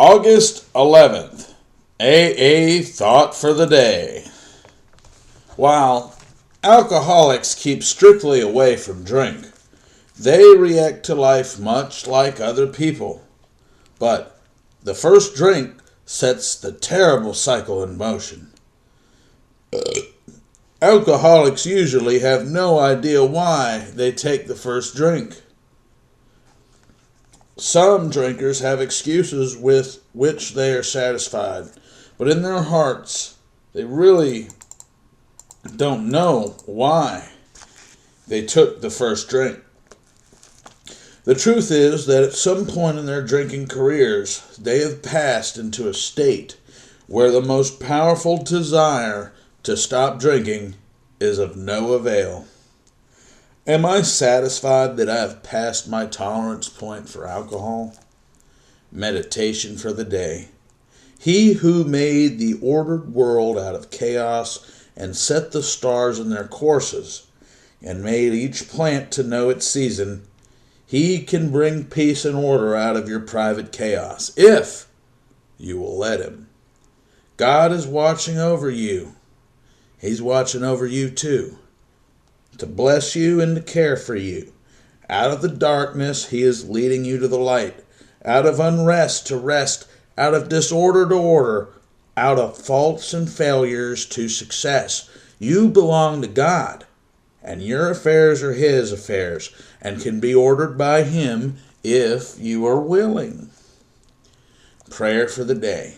August 11th, AA Thought for the Day. While alcoholics keep strictly away from drink, they react to life much like other people. But the first drink sets the terrible cycle in motion. Alcoholics usually have no idea why they take the first drink. Some drinkers have excuses with which they are satisfied, but in their hearts, they really don't know why they took the first drink. The truth is that at some point in their drinking careers, they have passed into a state where the most powerful desire to stop drinking is of no avail. Am I satisfied that I have passed my tolerance point for alcohol? Meditation for the day. He who made the ordered world out of chaos and set the stars in their courses and made each plant to know its season, he can bring peace and order out of your private chaos, if you will let him. God is watching over you. He's watching over you too, to bless you and to care for you. Out of the darkness, he is leading you to the light. Out of unrest to rest. Out of disorder to order. Out of faults and failures to success. You belong to God, and your affairs are his affairs, and can be ordered by him if you are willing. Prayer for the day.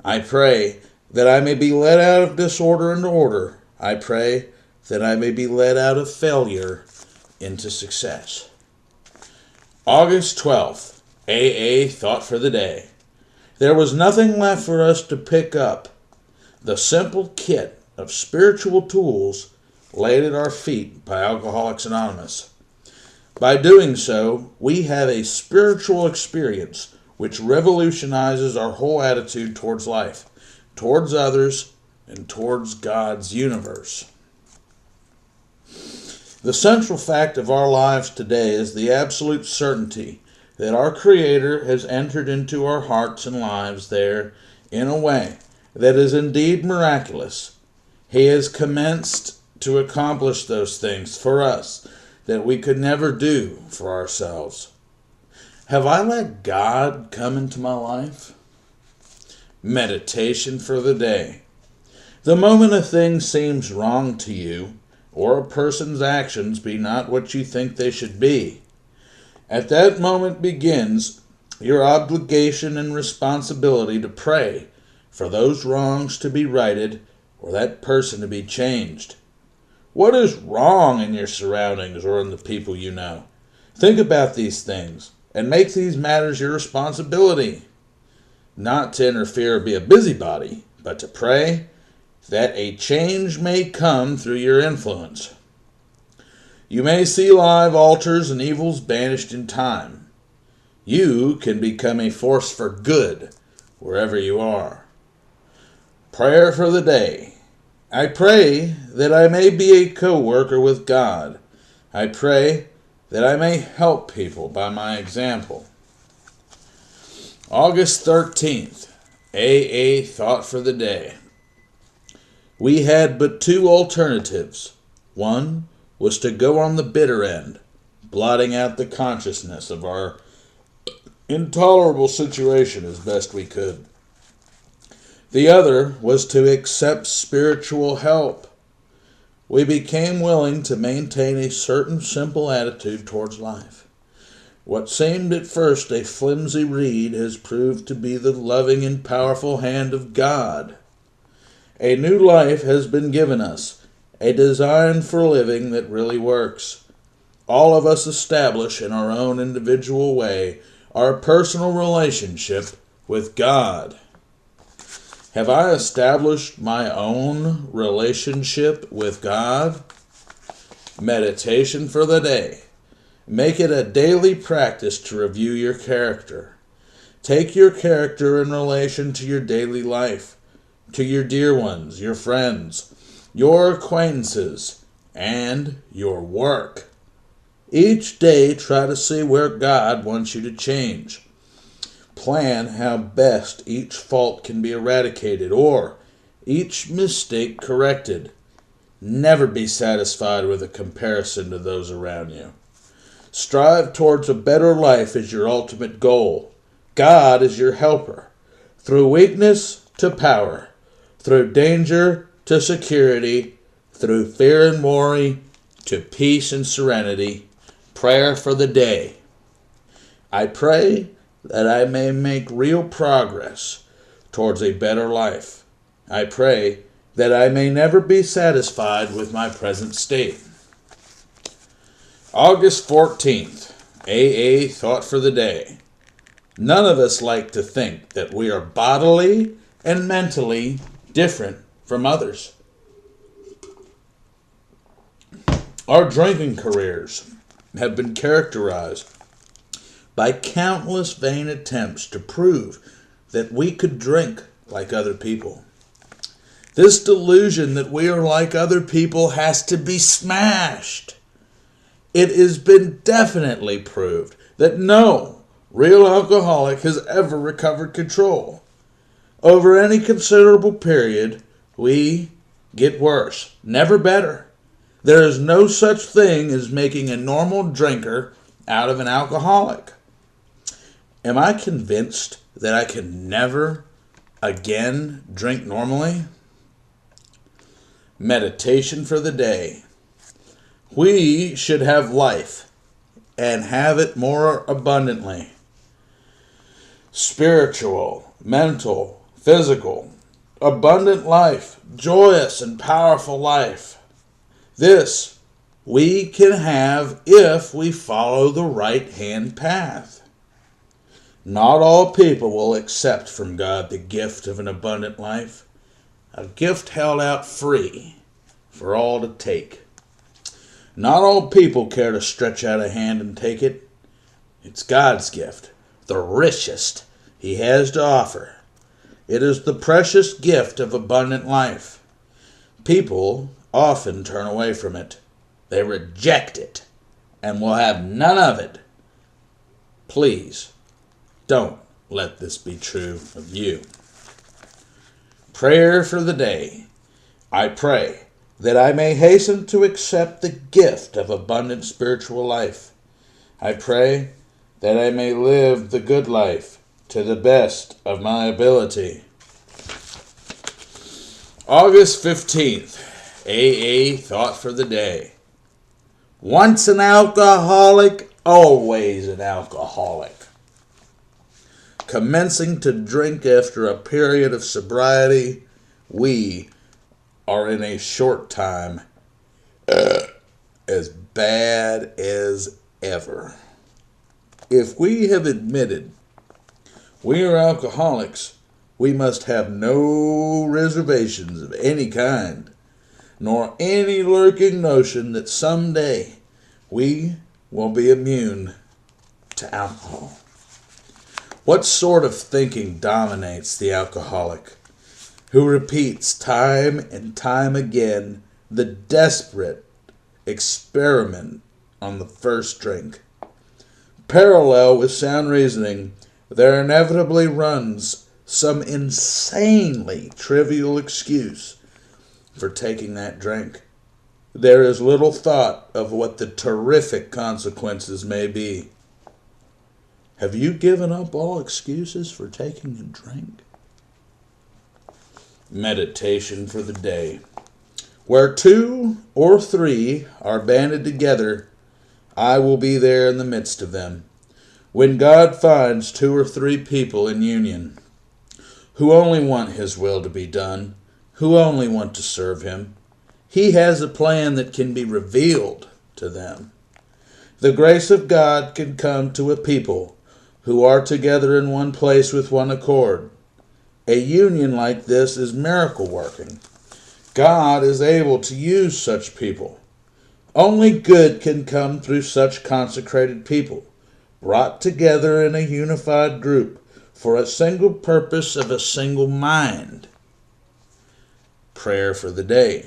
I pray that I may be led out of disorder into order. I pray that I may be led out of failure into success. August 12th, AA Thought for the Day. There was nothing left for us to pick up. The simple kit of spiritual tools laid at our feet by Alcoholics Anonymous. By doing so, we have a spiritual experience which revolutionizes our whole attitude towards life, towards others, and towards God's universe. The central fact of our lives today is the absolute certainty that our Creator has entered into our hearts and lives there in a way that is indeed miraculous. He has commenced to accomplish those things for us that we could never do for ourselves. Have I let God come into my life? Meditation for the day. The moment a thing seems wrong to you, or a person's actions be not what you think they should be, at that moment begins your obligation and responsibility to pray for those wrongs to be righted or that person to be changed. What is wrong in your surroundings or in the people you know? Think about these things and make these matters your responsibility. Not to interfere or be a busybody, but to pray that a change may come through your influence. You may see live altars and evils banished in time. You can become a force for good wherever you are. Prayer for the day. I pray that I may be a co-worker with God. I pray that I may help people by my example. August 13th, AA Thought for the Day. We had but two alternatives. One was to go on the bitter end, blotting out the consciousness of our intolerable situation as best we could. The other was to accept spiritual help. We became willing to maintain a certain simple attitude towards life. What seemed at first a flimsy reed has proved to be the loving and powerful hand of God. A new life has been given us, a design for living that really works. All of us establish in our own individual way our personal relationship with God. Have I established my own relationship with God? Meditation for the day. Make it a daily practice to review your character. Take your character in relation to your daily life, to your dear ones, your friends, your acquaintances, and your work. Each day try to see where God wants you to change. plan how best each fault can be eradicated or each mistake corrected. Never be satisfied with a comparison to those around you. Strive towards a better life as your ultimate goal. God is your helper. Through weakness to power. Through danger to security. Through fear and worry to peace and serenity. Prayer for the day. I pray that I may make real progress towards a better life. I pray that I may never be satisfied with my present state. August 14th, AA Thought for the Day. None of us like to think that we are bodily and mentally different from others. Our drinking careers have been characterized by countless vain attempts to prove that we could drink like other people. This delusion that we are like other people has to be smashed. It has been definitely proved that no real alcoholic has ever recovered control. Over any considerable period, we get worse, never better. There is no such thing as making a normal drinker out of an alcoholic. Am I convinced that I can never again drink normally? Meditation for the day. We should have life and have it more abundantly. Spiritual, mental, physical, abundant life, joyous and powerful life. This we can have if we follow the right-hand path. Not all people will accept from God the gift of an abundant life, a gift held out free for all to take. Not all people care to stretch out a hand and take it. It's God's gift, the richest He has to offer. It is the precious gift of abundant life. People often turn away from it. They reject it and will have none of it. Please, don't let this be true of you. Prayer for the day. I pray that I may hasten to accept the gift of abundant spiritual life. I pray that I may live the good life to the best of my ability. August 15th, AA Thought for the Day. Once an alcoholic, always an alcoholic. Commencing to drink after a period of sobriety, we are in a short time as bad as ever. If we have admitted we are alcoholics, we must have no reservations of any kind, nor any lurking notion that someday we will be immune to alcohol. What sort of thinking dominates the alcoholic, who repeats time and time again the desperate experiment on the first drink? Parallel with sound reasoning, there inevitably runs some insanely trivial excuse for taking that drink. There is little thought of what the terrific consequences may be. Have you given up all excuses for taking a drink? Meditation for the day. Where 2 or 3 are banded together, I will be there in the midst of them. When God finds 2 or 3 people in union, who only want His will to be done, who only want to serve Him, He has a plan that can be revealed to them. The grace of God can come to a people who are together in one place with one accord. A union like this is miracle working. God is able to use such people. Only good can come through such consecrated people, brought together in a unified group for a single purpose of a single mind. Prayer for the day.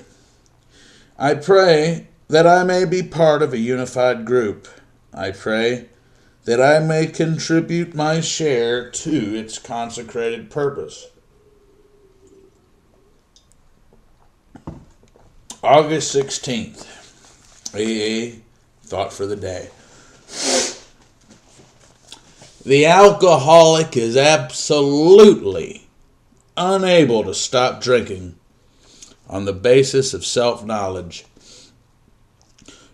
I pray that I may be part of a unified group. I pray that I may contribute my share to its consecrated purpose. August 16th, AA thought for the day. The alcoholic is absolutely unable to stop drinking on the basis of self-knowledge.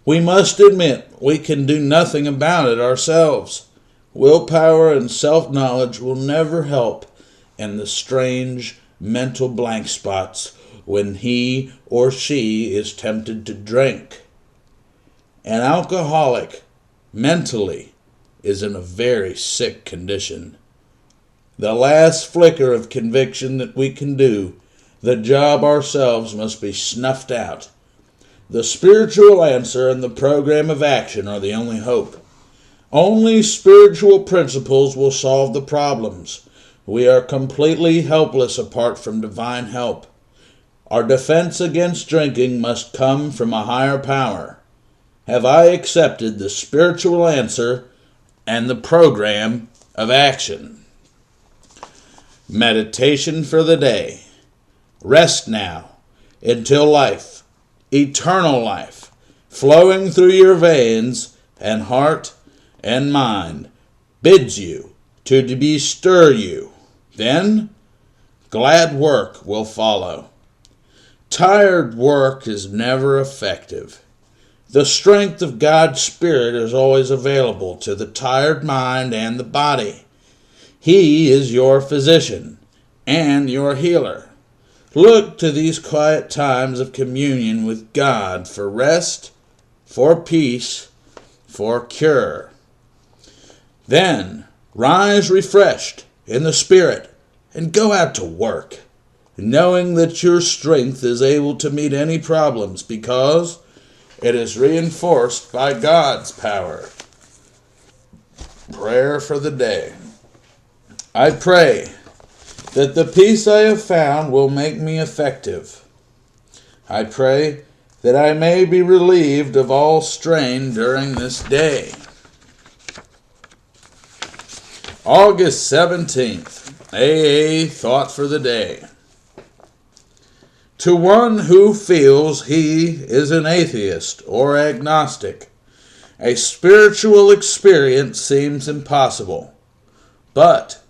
We must admit we can do nothing about it ourselves. Willpower and self-knowledge will never help in the strange mental blank spots when he or she is tempted to drink. An alcoholic mentally is in a very sick condition. The last flicker of conviction that we can do, the job ourselves must be snuffed out. The spiritual answer and the program of action are the only hope. Only spiritual principles will solve the problems. We are completely helpless apart from divine help. Our defense against drinking must come from a higher power. Have I accepted the spiritual answer and the program of action? Meditation for the day. Rest now until life, eternal life, flowing through your veins and heart and mind, bids you to bestir you. Then glad work will follow. Tired work is never effective. The strength of God's Spirit is always available to the tired mind and the body. He is your physician and your healer. Look to these quiet times of communion with God for rest, for peace, for cure. Then rise refreshed in the Spirit and go out to work, knowing that your strength is able to meet any problems because it is reinforced by God's power. Prayer for the day. I pray that the peace I have found will make me effective. I pray that I may be relieved of all strain during this day. August 17th, AA Thought for the Day. To one who feels he is an atheist or agnostic, a spiritual experience seems impossible. But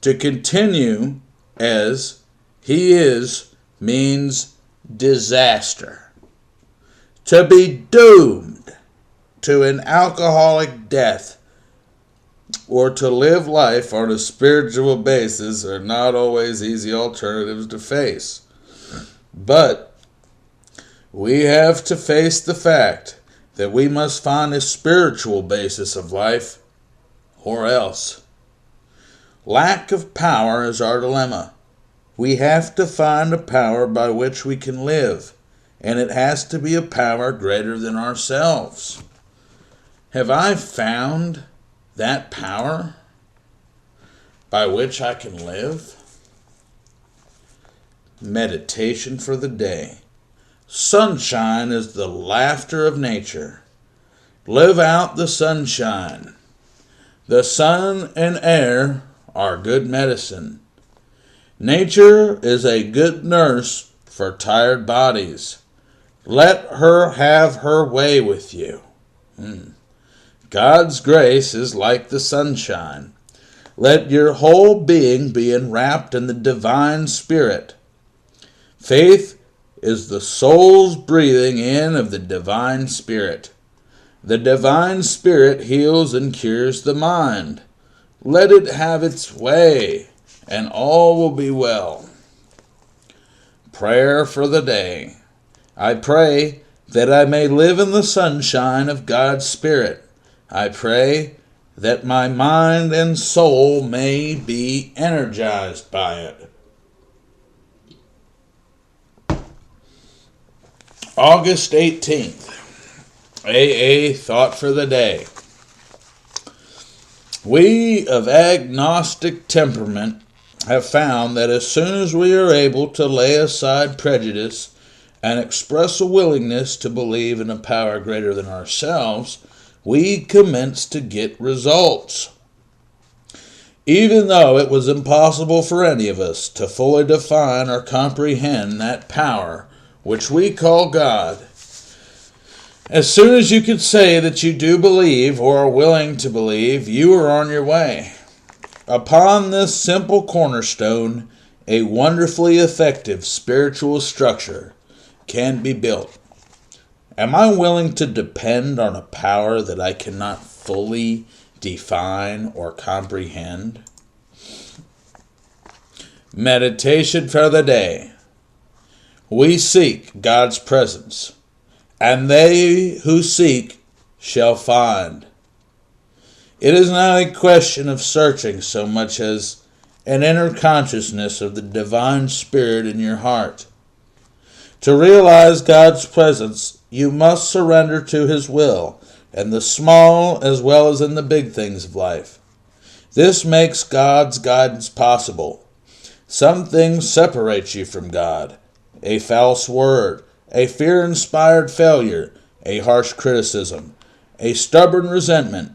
to continue as he is means disaster. To be doomed to an alcoholic death or to live life on a spiritual basis are not always easy alternatives to face. But we have to face the fact that we must find a spiritual basis of life, or else. Lack of power is our dilemma. We have to find a power by which we can live, and it has to be a power greater than ourselves. Have I found that power by which I can live? Meditation for the day. Sunshine is the laughter of nature. Live out the sunshine. The sun and air are good medicine. Nature is a good nurse for tired bodies. Let her have her way with you. God's grace is like the sunshine. Let your whole being be enwrapped in the divine Spirit. Faith is the soul's breathing in of the divine Spirit. The divine Spirit heals and cures the mind. Let it have its way, and all will be well. Prayer for the day. I pray that I may live in the sunshine of God's Spirit. I pray that my mind and soul may be energized by it. August 18th, AA Thought for the Day. We of agnostic temperament have found that as soon as we are able to lay aside prejudice and express a willingness to believe in a power greater than ourselves, we commenced to get results. Even though it was impossible for any of us to fully define or comprehend that power which we call God, as soon as you could say that you do believe or are willing to believe, you are on your way. Upon this simple cornerstone, a wonderfully effective spiritual structure can be built. Am I willing to depend on a power that I cannot fully define or comprehend? Meditation for the day. We seek God's presence, and they who seek shall find. It is not a question of searching so much as an inner consciousness of the divine spirit in your heart. To realize God's presence, you must surrender to His will, in the small as well as in the big things of life. This makes God's guidance possible. Some things separate you from God. A false word, a fear-inspired failure, a harsh criticism, a stubborn resentment.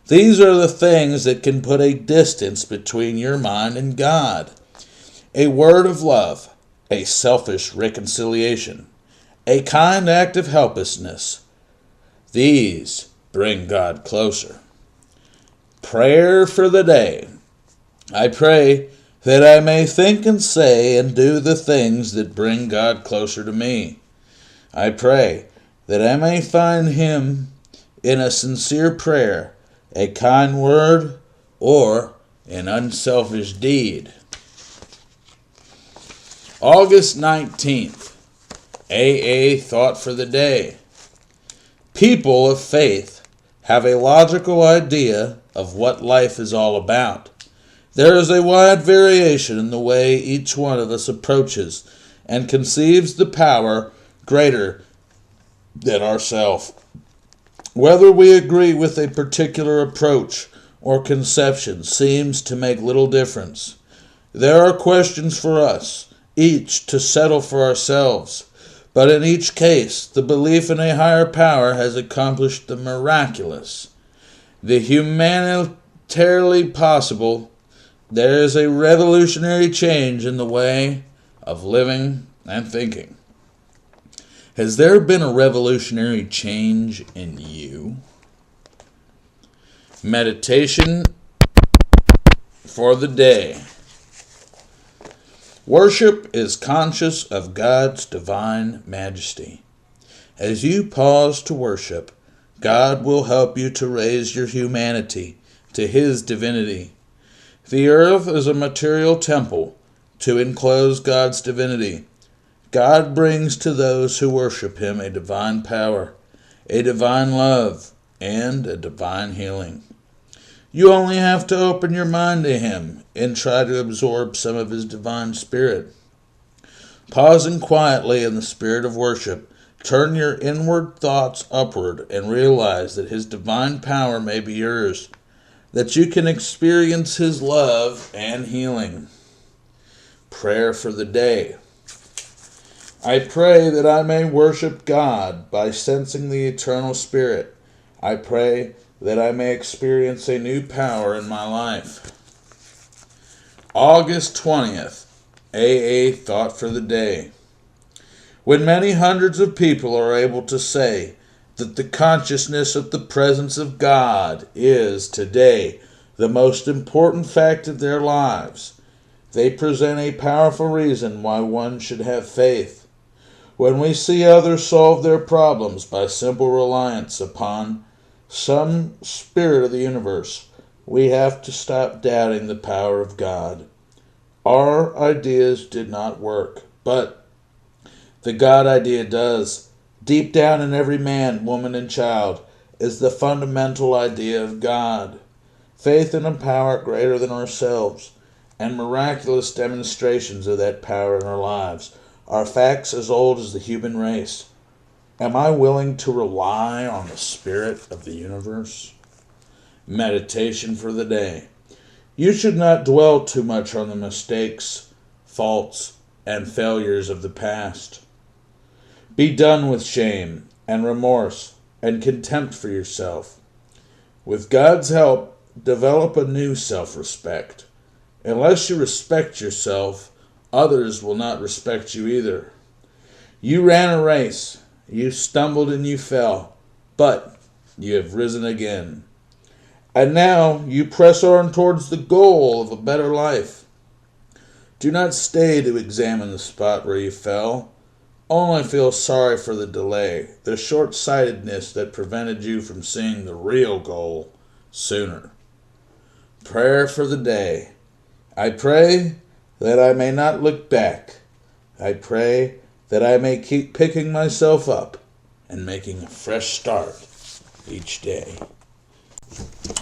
These are the things that can put a distance between your mind and God. A word of love, a selfish reconciliation, a kind act of helplessness. These bring God closer. Prayer for the day. I pray that I may think and say and do the things that bring God closer to me. I pray that I may find Him in a sincere prayer, a kind word, or an unselfish deed. August 19th, AA Thought for the Day. People of faith have a logical idea of what life is all about. There is a wide variation in the way each one of us approaches and conceives the power greater than ourselves. Whether we agree with a particular approach or conception seems to make little difference. There are questions for us, each to settle for ourselves, but in each case, the belief in a higher power has accomplished the miraculous, the humanitarily possible. There is a revolutionary change in the way of living and thinking. Has there been a revolutionary change in you? Meditation for the day. Worship is conscious of God's divine majesty. As you pause to worship, God will help you to raise your humanity to His divinity. The earth is a material temple to enclose God's divinity. God brings to those who worship Him a divine power, a divine love, and a divine healing. You only have to open your mind to Him and try to absorb some of His divine spirit. Pausing quietly in the spirit of worship, turn your inward thoughts upward and realize that His divine power may be yours, that you can experience His love and healing. Prayer for the day. I pray that I may worship God by sensing the eternal Spirit. I pray that I may experience a new power in my life. August 20th, AA Thought for the Day. When many hundreds of people are able to say that the consciousness of the presence of God is today the most important fact of their lives, they present a powerful reason why one should have faith. When we see others solve their problems by simple reliance upon some spirit of the universe, we have to stop doubting the power of God. Our ideas did not work, but the God idea does. Deep down in every man, woman, and child is the fundamental idea of God. Faith in a power greater than ourselves, and miraculous demonstrations of that power in our lives are facts as old as the human race. Am I willing to rely on the spirit of the universe? Meditation for the day. You should not dwell too much on the mistakes, faults, and failures of the past. Be done with shame and remorse and contempt for yourself. With God's help, develop a new self-respect. Unless you respect yourself, others will not respect you either. You ran a race. You stumbled and you fell, but you have risen again. And now you press on towards the goal of a better life. Do not stay to examine the spot where you fell. Only feel sorry for the delay, the short-sightedness that prevented you from seeing the real goal sooner. Prayer for the day. I pray that I may not look back. I pray that I may keep picking myself up and making a fresh start each day.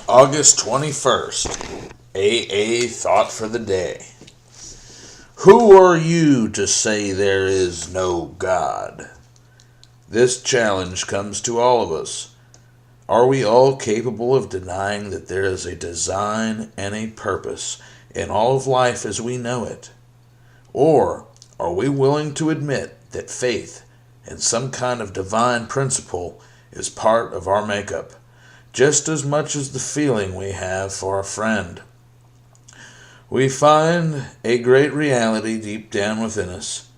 August 21st, AA Thought for the Day. Who are you to say there is no God? This challenge comes to all of us. Are we all capable of denying that there is a design and a purpose in all of life as we know it? Or are we willing to admit that faith in some kind of divine principle is part of our makeup, just as much as the feeling we have for a friend? We find a great reality deep down within us.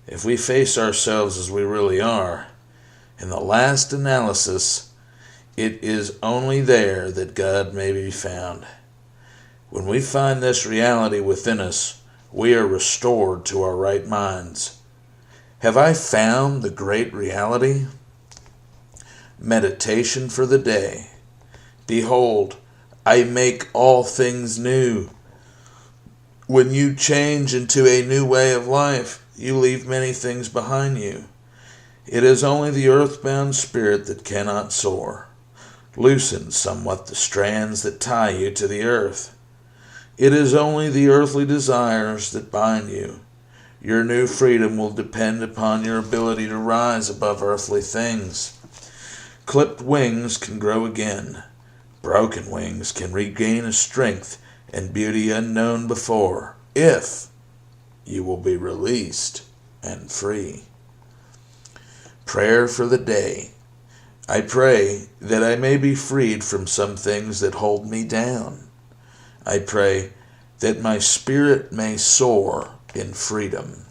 If we face ourselves as we really are, in the last analysis, it is only there that God may be found. When we find this reality within us, we are restored to our right minds. Have I found the great reality? Meditation for the day. Behold, I make all things new. When you change into a new way of life, you leave many things behind you. It is only the earthbound spirit that cannot soar. Loosen somewhat the strands that tie you to the earth. It is only the earthly desires that bind you. Your new freedom will depend upon your ability to rise above earthly things. Clipped wings can grow again. Broken wings can regain a strength and beauty unknown before, if you will be released and free. Prayer for the day. I pray that I may be freed from some things that hold me down. I pray that my spirit may soar in freedom.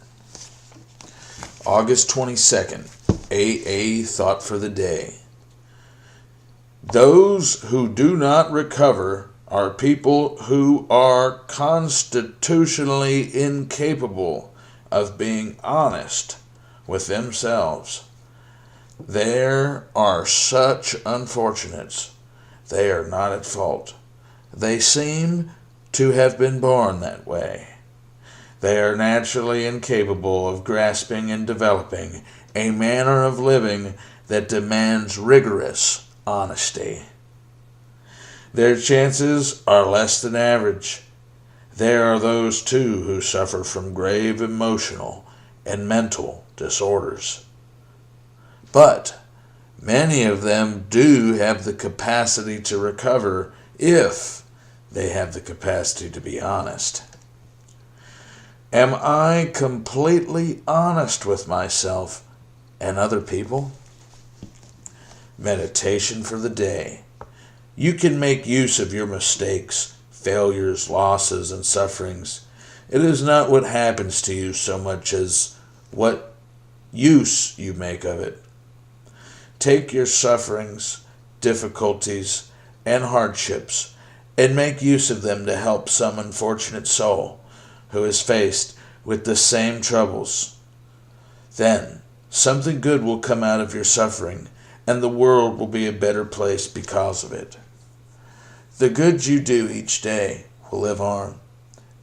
August 22nd, AA Thought for the Day. Those who do not recover are people who are constitutionally incapable of being honest with themselves. There are such unfortunates. They are not at fault. They seem to have been born that way. They are naturally incapable of grasping and developing a manner of living that demands rigorous honesty. Their chances are less than average. There are those, too, who suffer from grave emotional and mental disorders. But many of them do have the capacity to recover if they have the capacity to be honest. Am I completely honest with myself and other people? Meditation for the day. You can make use of your mistakes, failures, losses, and sufferings. It is not what happens to you so much as what use you make of it. Take your sufferings, difficulties, and hardships and make use of them to help some unfortunate soul who is faced with the same troubles. Then something good will come out of your suffering, and the world will be a better place because of it. The good you do each day will live on.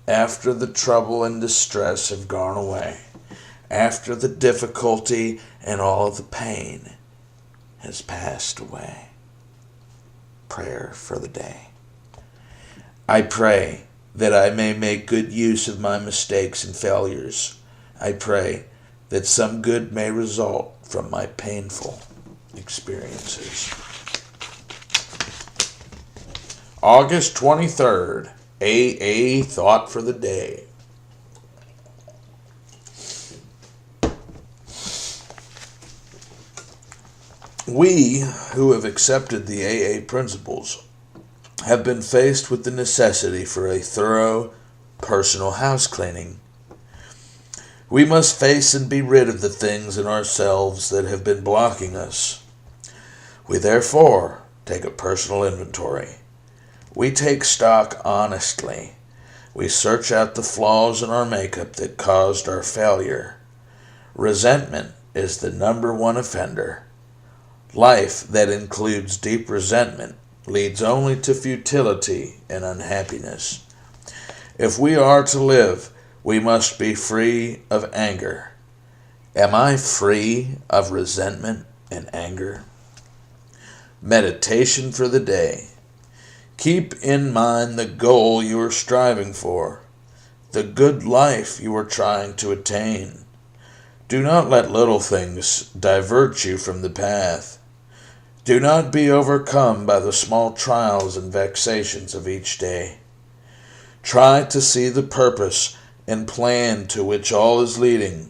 After the trouble and distress have gone away, after the difficulty and all of the pain has passed away. Prayer for the day. I pray that I may make good use of my mistakes and failures. I pray that some good may result from my painful experiences. August 23rd, AA Thought for the Day. We who have accepted the AA principles have been faced with the necessity for a thorough personal house cleaning. We must face and be rid of the things in ourselves that have been blocking us. We therefore take a personal inventory. We take stock honestly. We search out the flaws in our makeup that caused our failure. Resentment is the number one offender. Life that includes deep resentment leads only to futility and unhappiness. If we are to live, we must be free of anger. Am I free of resentment and anger? Meditation for the day. Keep in mind the goal you are striving for, the good life you are trying to attain. Do not let little things divert you from the path. Do not be overcome by the small trials and vexations of each day. Try to see the purpose and plan to which all is leading.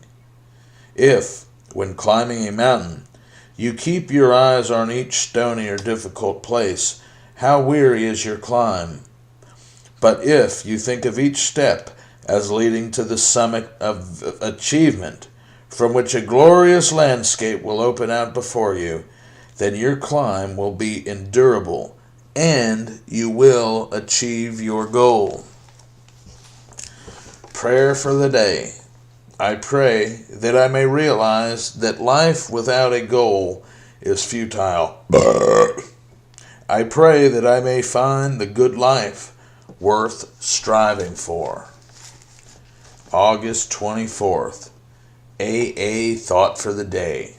If, when climbing a mountain, you keep your eyes on each stony or difficult place, how weary is your climb. But if you think of each step as leading to the summit of achievement, from which a glorious landscape will open out before you, then your climb will be endurable, and you will achieve your goal. Prayer for the day. I pray that I may realize that life without a goal is futile. I pray that I may find the good life worth striving for. August 24th. AA Thought for the Day.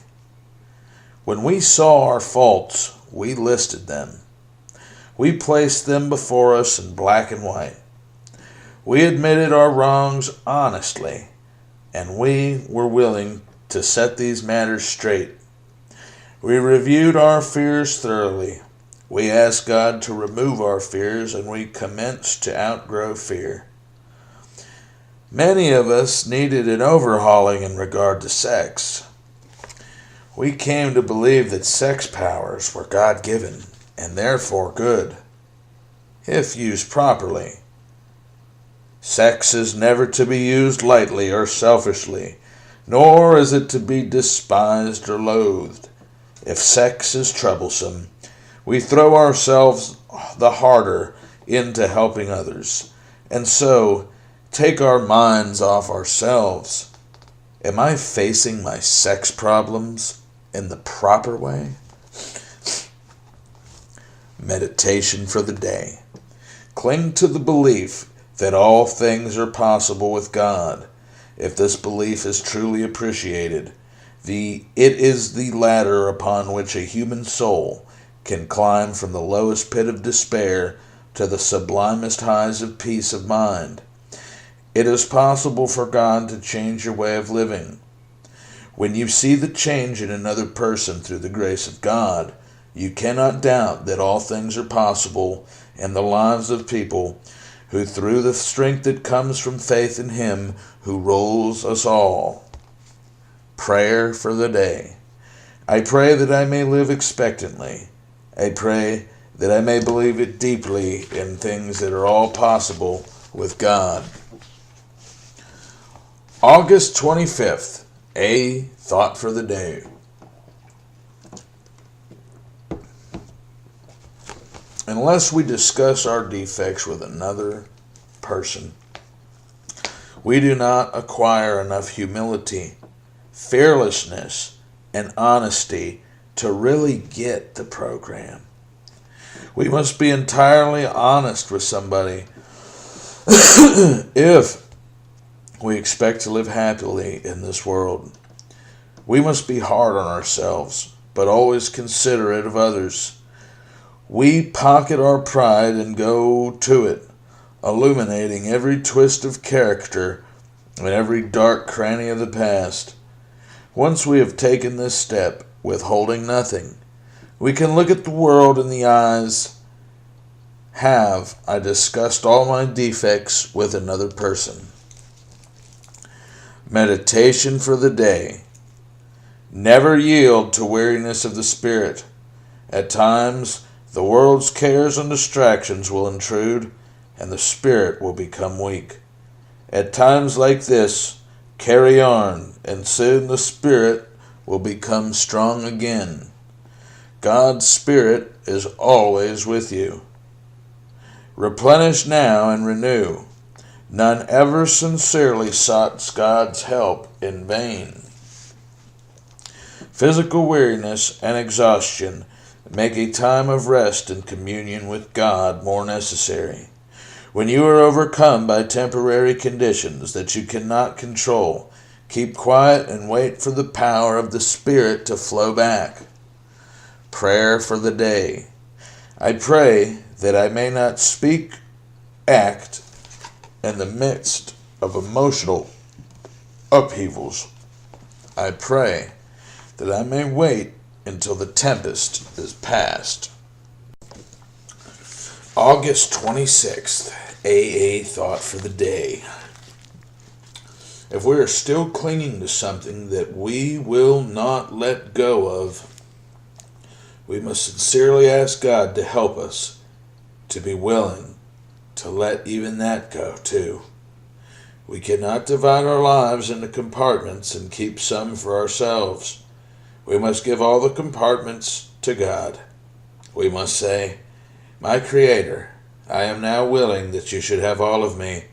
When we saw our faults, we listed them. We placed them before us in black and white. We admitted our wrongs honestly, and we were willing to set these matters straight. We reviewed our fears thoroughly. We asked God to remove our fears, and we commenced to outgrow fear. Many of us needed an overhauling in regard to sex. We came to believe that sex powers were God-given and therefore good, if used properly. Sex is never to be used lightly or selfishly, nor is it to be despised or loathed. If sex is troublesome, we throw ourselves the harder into helping others, and so take our minds off ourselves. Am I facing my sex problems in the proper way? Meditation for the day. Cling to the belief that all things are possible with God. If this belief is truly appreciated, it is the ladder upon which a human soul can climb from the lowest pit of despair to the sublimest highs of peace of mind. It is possible for God to change your way of living. When you see the change in another person through the grace of God, you cannot doubt that all things are possible in the lives of people who, through the strength that comes from faith in Him who rules us all. Prayer for the day. I pray that I may live expectantly. I pray that I may believe it deeply in things that are all possible with God. August 25th, A Thought for the Day. Unless we discuss our defects with another person, we do not acquire enough humility, fearlessness, and honesty to really get the program. We must be entirely honest with somebody if we expect to live happily in this world. We must be hard on ourselves, but always considerate of others. We pocket our pride and go to it, illuminating every twist of character and every dark cranny of the past. Once we have taken this step, withholding nothing, we can look at the world in the eyes. Have I discussed all my defects with another person? Meditation for the day. Never yield to weariness of the spirit. At times, The world's cares and distractions will intrude, and the spirit will become weak. At times like this, carry on, and soon the spirit will become strong again. God's Spirit is always with you. Replenish now and renew. None ever sincerely sought God's help in vain. Physical weariness and exhaustion make a time of rest and communion with God more necessary. When you are overcome by temporary conditions that you cannot control, keep quiet and wait for the power of the Spirit to flow back. Prayer for the day. I pray that I may not act in the midst of emotional upheavals. I pray that I may wait until the tempest is past. August 26th, AA Thought for the Day. If we are still clinging to something that we will not let go of, we must sincerely ask God to help us to be willing to let even that go too. We cannot divide our lives into compartments and keep some for ourselves. We must give all the compartments to God. We must say, "My Creator, I am now willing that you should have all of me,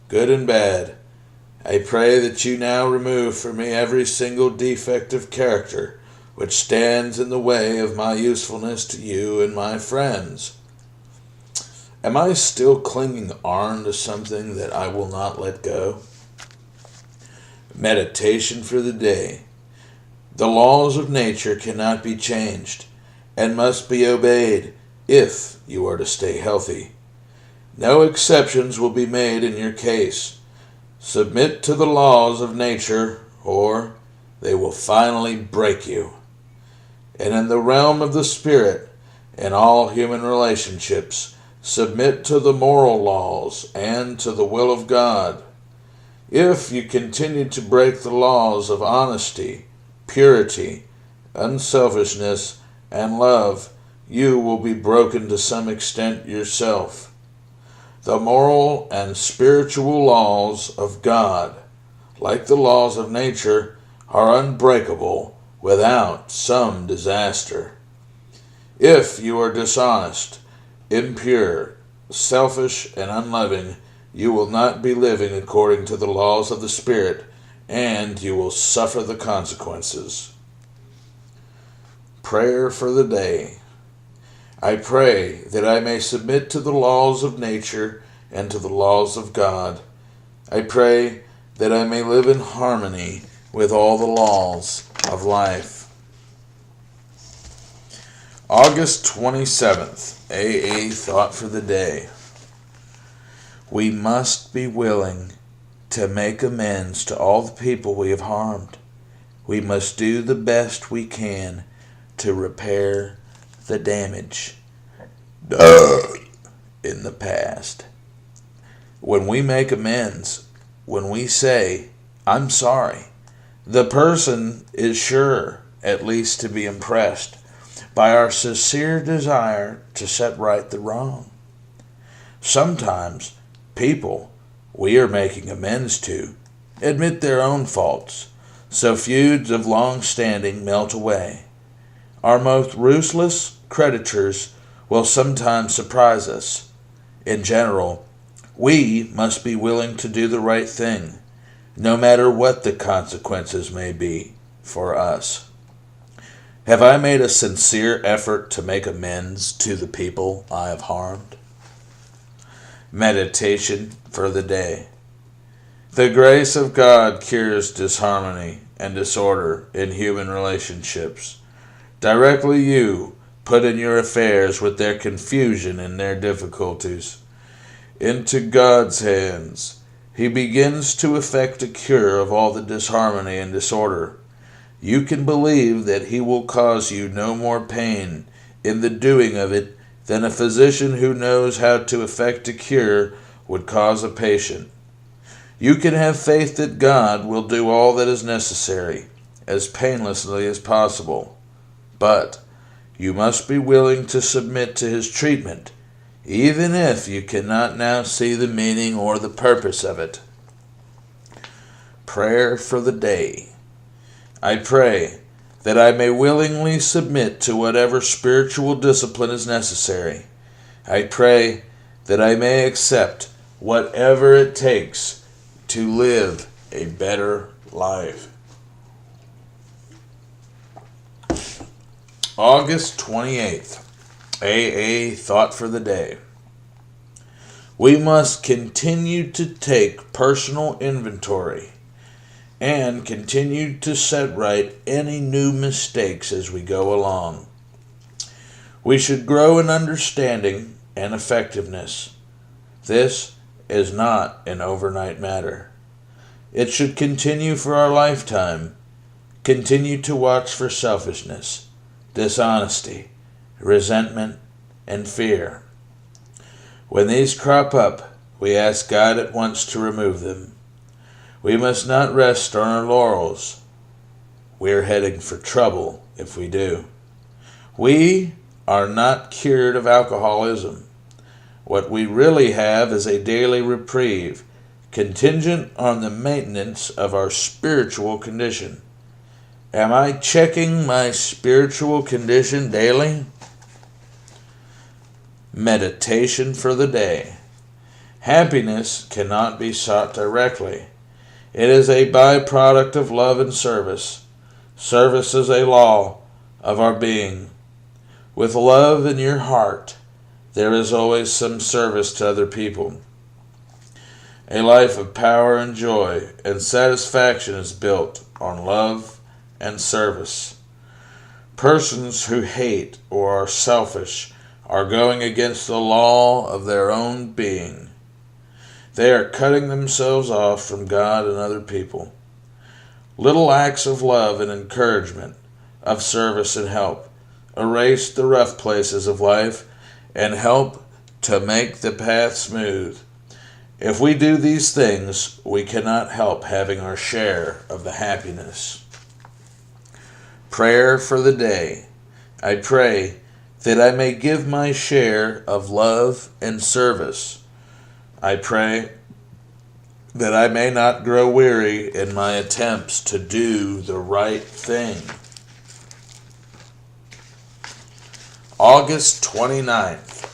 good and bad. I pray that you now remove from me every single defect of character which stands in the way of my usefulness to you and my friends." Am I still clinging on to something that I will not let go? Meditation for the day. The laws of nature cannot be changed and must be obeyed if you are to stay healthy. No exceptions will be made in your case. Submit to the laws of nature, or they will finally break you. And in the realm of the spirit, in all human relationships, submit to the moral laws and to the will of God. If you continue to break the laws of honesty, purity, unselfishness, and love, you will be broken to some extent yourself. The moral and spiritual laws of God, like the laws of nature, are unbreakable without some disaster. If you are dishonest, impure, selfish, and unloving, you will not be living according to the laws of the Spirit, and you will suffer the consequences. Prayer for the day. I pray that I may submit to the laws of nature and to the laws of God. I pray that I may live in harmony with all the laws of life. August 27th, AA Thought for the Day. We must be willing to make amends to all the people we have harmed. We must do the best we can to repair the damage done in the past. When we make amends, when we say, "I'm sorry," the person is sure at least to be impressed by our sincere desire to set right the wrong. Sometimes people we are making amends to admit their own faults, so feuds of long standing melt away. Our most ruthless creditors will sometimes surprise us. In general, we must be willing to do the right thing, no matter what the consequences may be for us. Have I made a sincere effort to make amends to the people I have harmed? Meditation for the day. The grace of God cures disharmony and disorder in human relationships. Directly you put in your affairs with their confusion and their difficulties into God's hands. He begins to effect a cure of all the disharmony and disorder. You can believe that He will cause you no more pain in the doing of it than a physician who knows how to effect a cure would cause a patient. You can have faith that God will do all that is necessary as painlessly as possible, but You must be willing to submit to his treatment, even if you cannot now see the meaning or the purpose of it. Prayer for the day. I pray that I may willingly submit to whatever spiritual discipline is necessary. I pray that I may accept whatever it takes to live a better life. August 28th, AA Thought for the Day. We must continue to take personal inventory and continue to set right any new mistakes as we go along. We should grow in understanding and effectiveness. This is not an overnight matter. It should continue for our lifetime. Continue to watch for selfishness, dishonesty, resentment, and fear. When these crop up, we ask God at once to remove them. We must not rest on our laurels. We're heading for trouble if we do. We are not cured of alcoholism. What we really have is a daily reprieve, contingent on the maintenance of our spiritual condition. Am I checking my spiritual condition daily? Meditation for the day. Happiness cannot be sought directly. It is a byproduct of love and service. Service is a law of our being. With love in your heart, there is always some service to other people. A life of power and joy and satisfaction is built on love and service. Persons who hate or are selfish are going against the law of their own being. They are cutting themselves off from God and other people. Little acts of love and encouragement, of service and help, erase the rough places of life and help to make the path smooth. If we do these things, we cannot help having our share of the happiness. Prayer for the day. I pray that I may give my share of love and service. I pray that I may not grow weary in my attempts to do the right thing. August 29th,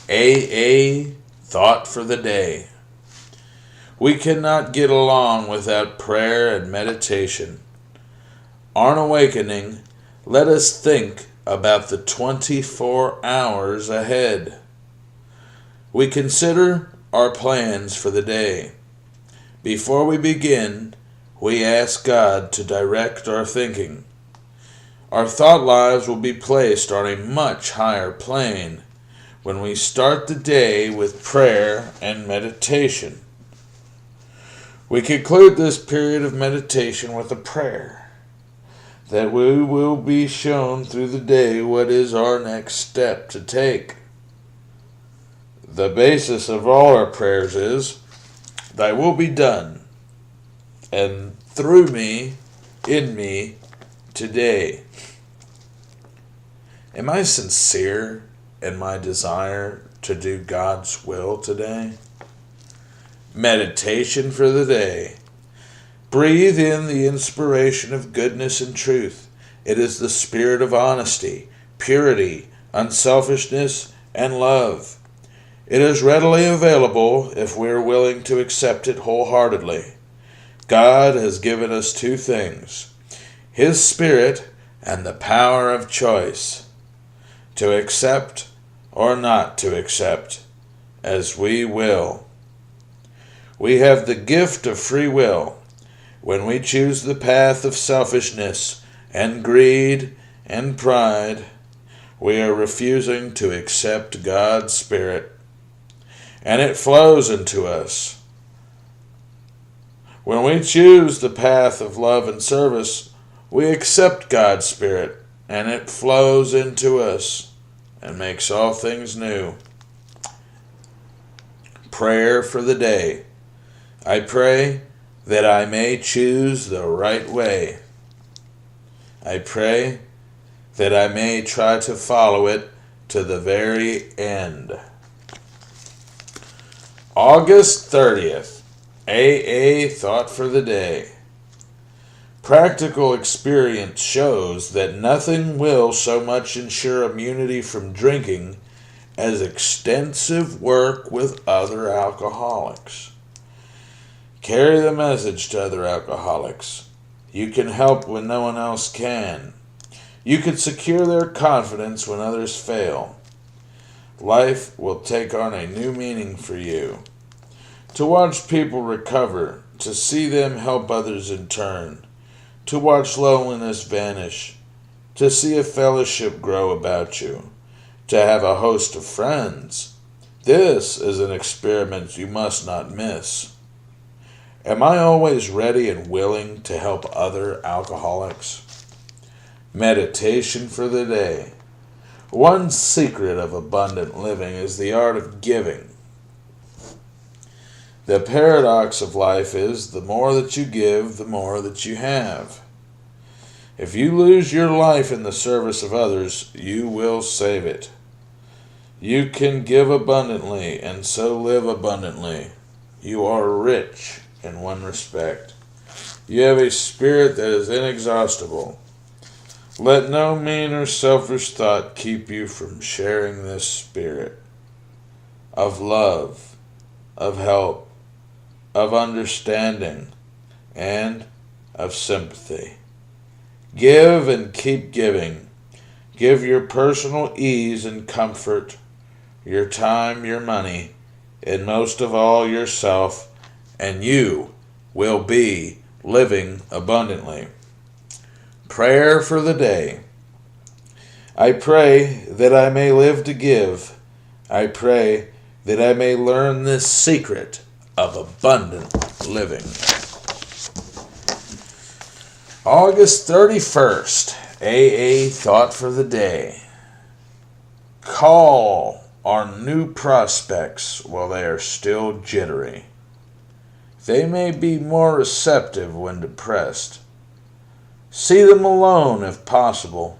AA Thought for the Day. We cannot get along without prayer and meditation. On awakening, let us think about the 24 hours ahead. We consider our plans for the day. Before we begin, we ask God to direct our thinking. Our thought lives will be placed on a much higher plane when we start the day with prayer and meditation. We conclude this period of meditation with a prayer that we will be shown through the day what is our next step to take. The basis of all our prayers is, Thy will be done, and through me, in me, today. Am I sincere in my desire to do God's will today? Meditation for the day. Breathe in the inspiration of goodness and truth. It is the spirit of honesty, purity, unselfishness, and love. It is readily available if we are willing to accept it wholeheartedly. God has given us two things: His Spirit and the power of choice, to accept or not to accept, as we will. We have the gift of free will. When we choose the path of selfishness and greed and pride, we are refusing to accept God's Spirit, and it flows into us. When we choose the path of love and service, we accept God's Spirit, and it flows into us and makes all things new. Prayer for the day. I pray that I may choose the right way. I pray that I may try to follow it to the very end. August 30th, AA Thought for the Day. Practical experience shows that nothing will so much ensure immunity from drinking as extensive work with other alcoholics. Carry the message to other alcoholics. You can help when no one else can. You can secure their confidence when others fail. Life will take on a new meaning for you. To watch people recover, to see them help others in turn, to watch loneliness vanish, to see a fellowship grow about you, to have a host of friends. This is an experiment you must not miss. Am I always ready and willing to help other alcoholics? Meditation for the day. One secret of abundant living is the art of giving. The paradox of life is the more that you give, the more that you have. If you lose your life in the service of others, you will save it. You can give abundantly and so live abundantly. You are rich in one respect. You have a spirit that is inexhaustible. Let no mean or selfish thought keep you from sharing this spirit of love, of help, of understanding, and of sympathy. Give and keep giving. Give your personal ease and comfort, your time, your money, and most of all yourself, and you will be living abundantly. Prayer for the day. I pray that I may live to give. I pray that I may learn this secret of abundant living. August 31st, AA Thought for the Day. Call on new prospects while they are still jittery. They may be more receptive when depressed. See them alone if possible.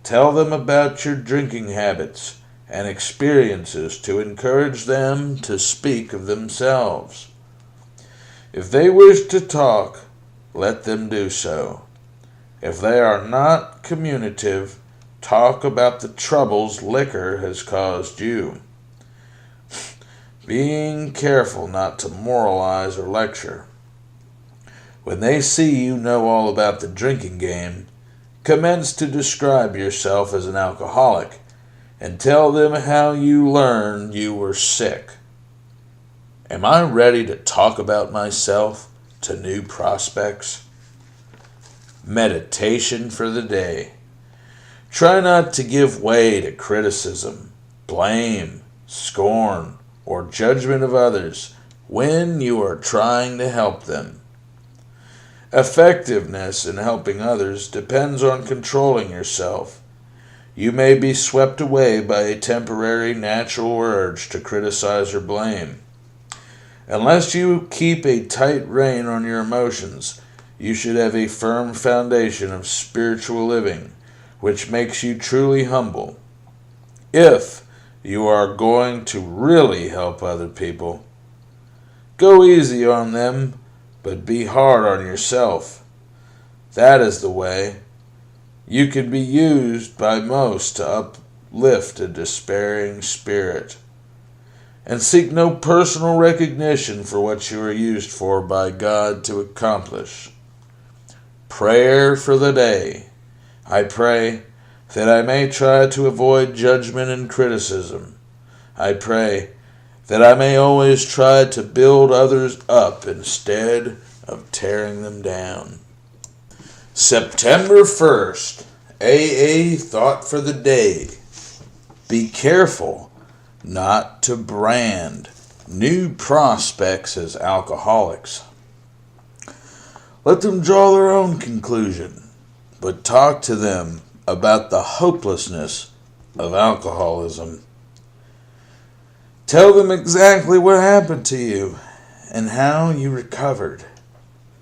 Tell them about your drinking habits and experiences to encourage them to speak of themselves. If they wish to talk, let them do so. If they are not communicative, talk about the troubles liquor has caused you. Being careful not to moralize or lecture. When they see you know all about the drinking game, commence to describe yourself as an alcoholic and tell them how you learned you were sick. Am I ready to talk about myself to new prospects? Meditation for the day. Try not to give way to criticism, blame, scorn, or judgment of others when you are trying to help them. Effectiveness in helping others depends on controlling yourself. You may be swept away by a temporary natural urge to criticize or blame. Unless you keep a tight rein on your emotions, you should have a firm foundation of spiritual living, which makes you truly humble. If you are going to really help other people, go easy on them, but be hard on yourself. That is the way. You can be used by most to uplift a despairing spirit. And seek no personal recognition for what you are used for by God to accomplish. Prayer for the day. I pray that I may try to avoid judgment and criticism. I pray that I may always try to build others up instead of tearing them down. September 1st, AA Thought for the Day. Be careful not to brand new prospects as alcoholics. Let them draw their own conclusion, but talk to them about the hopelessness of alcoholism. Tell them exactly what happened to you and how you recovered.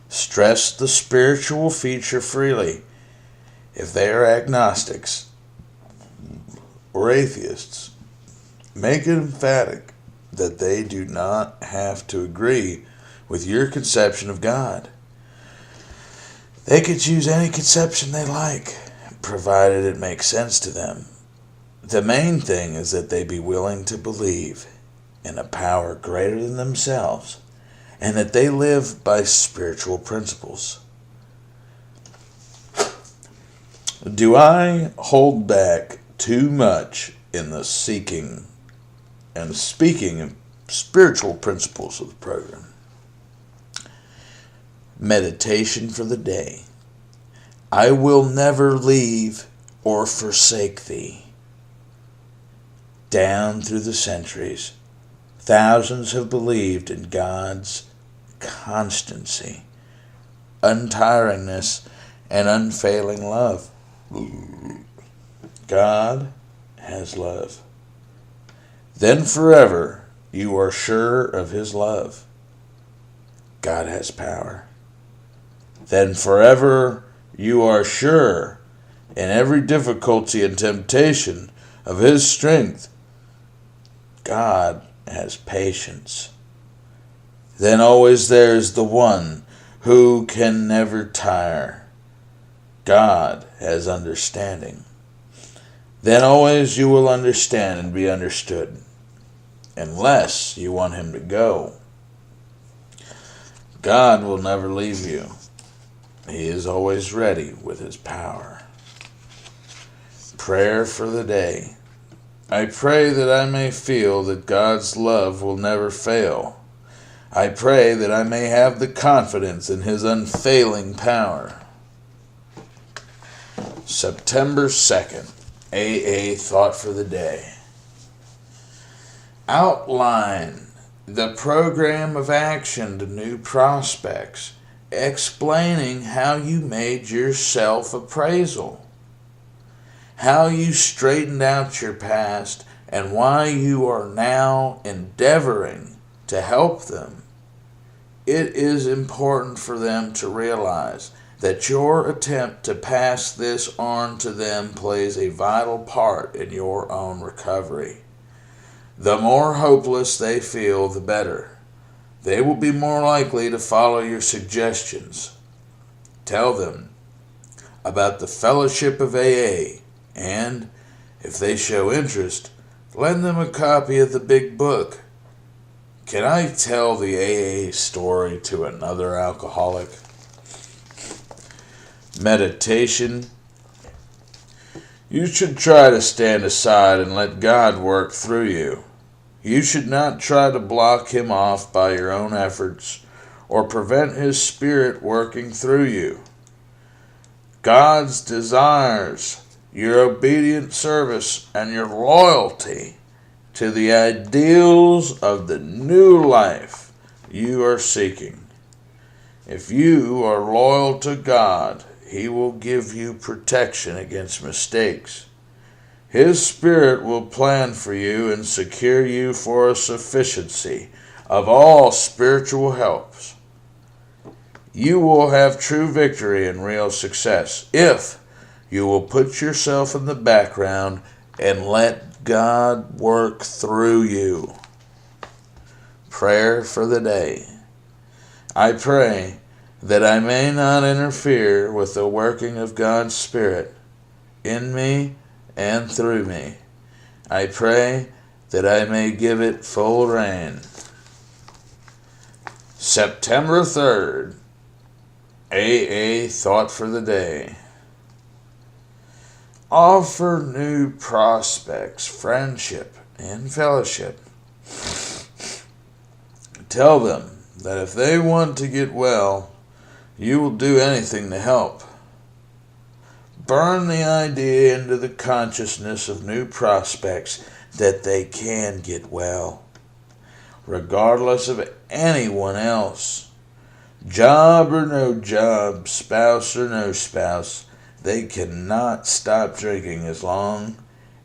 Stress the spiritual feature freely. if they are agnostics or atheists, make it emphatic that they do not have to agree with your conception of God. They could choose any conception they like, provided it makes sense to them. The main thing is that they be willing to believe in a power greater than themselves, and that they live by spiritual principles. Do I hold back too much in the seeking and speaking of spiritual principles of the program? Meditation for the day. I will never leave or forsake thee. Down through the centuries, thousands have believed in God's constancy, untiringness, and unfailing love. God has love. Then forever you are sure of His love. God has power. Then forever you are sure in every difficulty and temptation of His strength. God has patience. Then always there is the one who can never tire. God has understanding. Then always you will understand and be understood, unless you want Him to go. God will never leave you. He is always ready with His power. Prayer for the day. I pray that I may feel that God's love will never fail. I pray that I may have the confidence in His unfailing power. September 2nd, AA Thought for the Day. Outline the program of action to new prospects, explaining how you made your self-appraisal, how you straightened out your past, and why you are now endeavoring to help them. It is important for them to realize that your attempt to pass this on to them plays a vital part in your own recovery. The more hopeless they feel, the better. They will be more likely to follow your suggestions. Tell them about the fellowship of AA, and, if they show interest, lend them a copy of the big book. Can I tell the AA story to another alcoholic? Meditation. You should try to stand aside and let God work through you. You should not try to block Him off by your own efforts or prevent His Spirit working through you. God desires your obedient service and your loyalty to the ideals of the new life you are seeking. If you are loyal to God, He will give you protection against mistakes. His Spirit will plan for you and secure you for a sufficiency of all spiritual helps. You will have true victory and real success if you will put yourself in the background and let God work through you. Prayer for the day. I pray that I may not interfere with the working of God's Spirit in me and through me. I pray that I may give it full reign. September 3rd, AA Thought for the Day. Offer new prospects, friendship, and fellowship. Tell them that if they want to get well, you will do anything to help. Burn the idea into the consciousness of new prospects that they can get well, regardless of anyone else. Job or no job, spouse or no spouse, they cannot stop drinking as long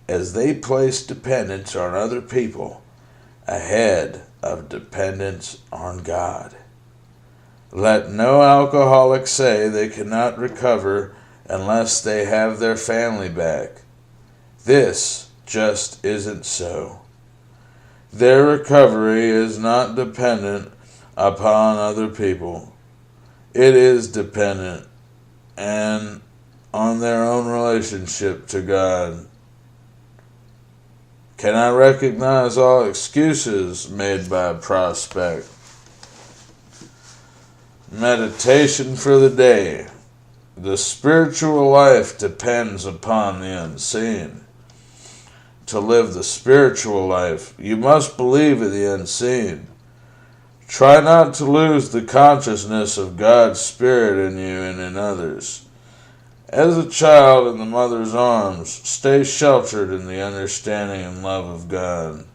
as they place dependence on other people ahead of dependence on God. Let no alcoholic say they cannot recover unless they have their family back. This just isn't so. Their recovery is not dependent upon other people. It is dependent and on their own relationship to God. Can I recognize all excuses made by a prospect? Meditation for the day. The spiritual life depends upon the unseen. To live the spiritual life, you must believe in the unseen. Try not to lose the consciousness of God's Spirit in you and in others. As a child in the mother's arms, stay sheltered in the understanding and love of God.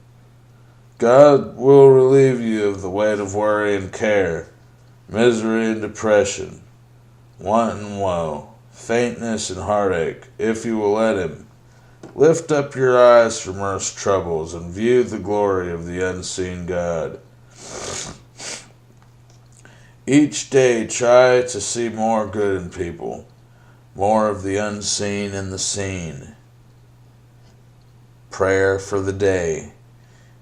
God will relieve you of the weight of worry and care, misery and depression, want and woe, faintness and heartache, if you will let Him. Lift up your eyes from earth's troubles and view the glory of the unseen God. Each day try to see more good in people, more of the unseen in the seen. Prayer for the day.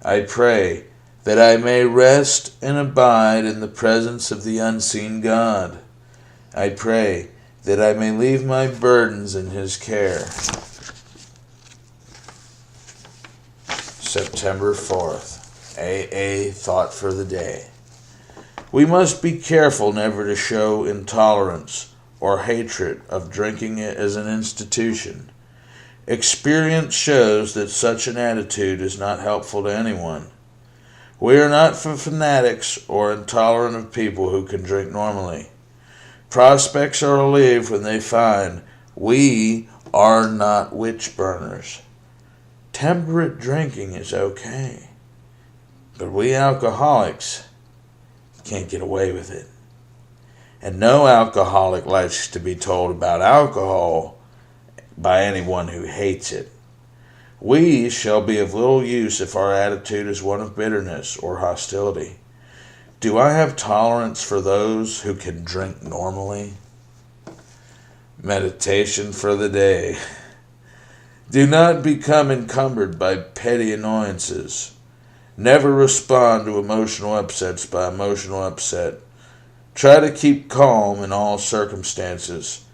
I pray that I may rest and abide in the presence of the unseen God. I pray that I may leave my burdens in His care. September 4th, AA Thought for the Day. We must be careful never to show intolerance or hatred of drinking it as an institution. Experience shows that such an attitude is not helpful to anyone. We are not for fanatics or intolerant of people who can drink normally. Prospects are relieved when they find we are not witch burners. Temperate drinking is okay, but we alcoholics can't get away with it. And no alcoholic likes to be told about alcohol by anyone who hates it. We shall be of little use if our attitude is one of bitterness or hostility. Do I have tolerance for those who can drink normally? Meditation for the day. Do not become encumbered by petty annoyances. Never respond to emotional upsets by emotional upset. Try to keep calm in all circumstances.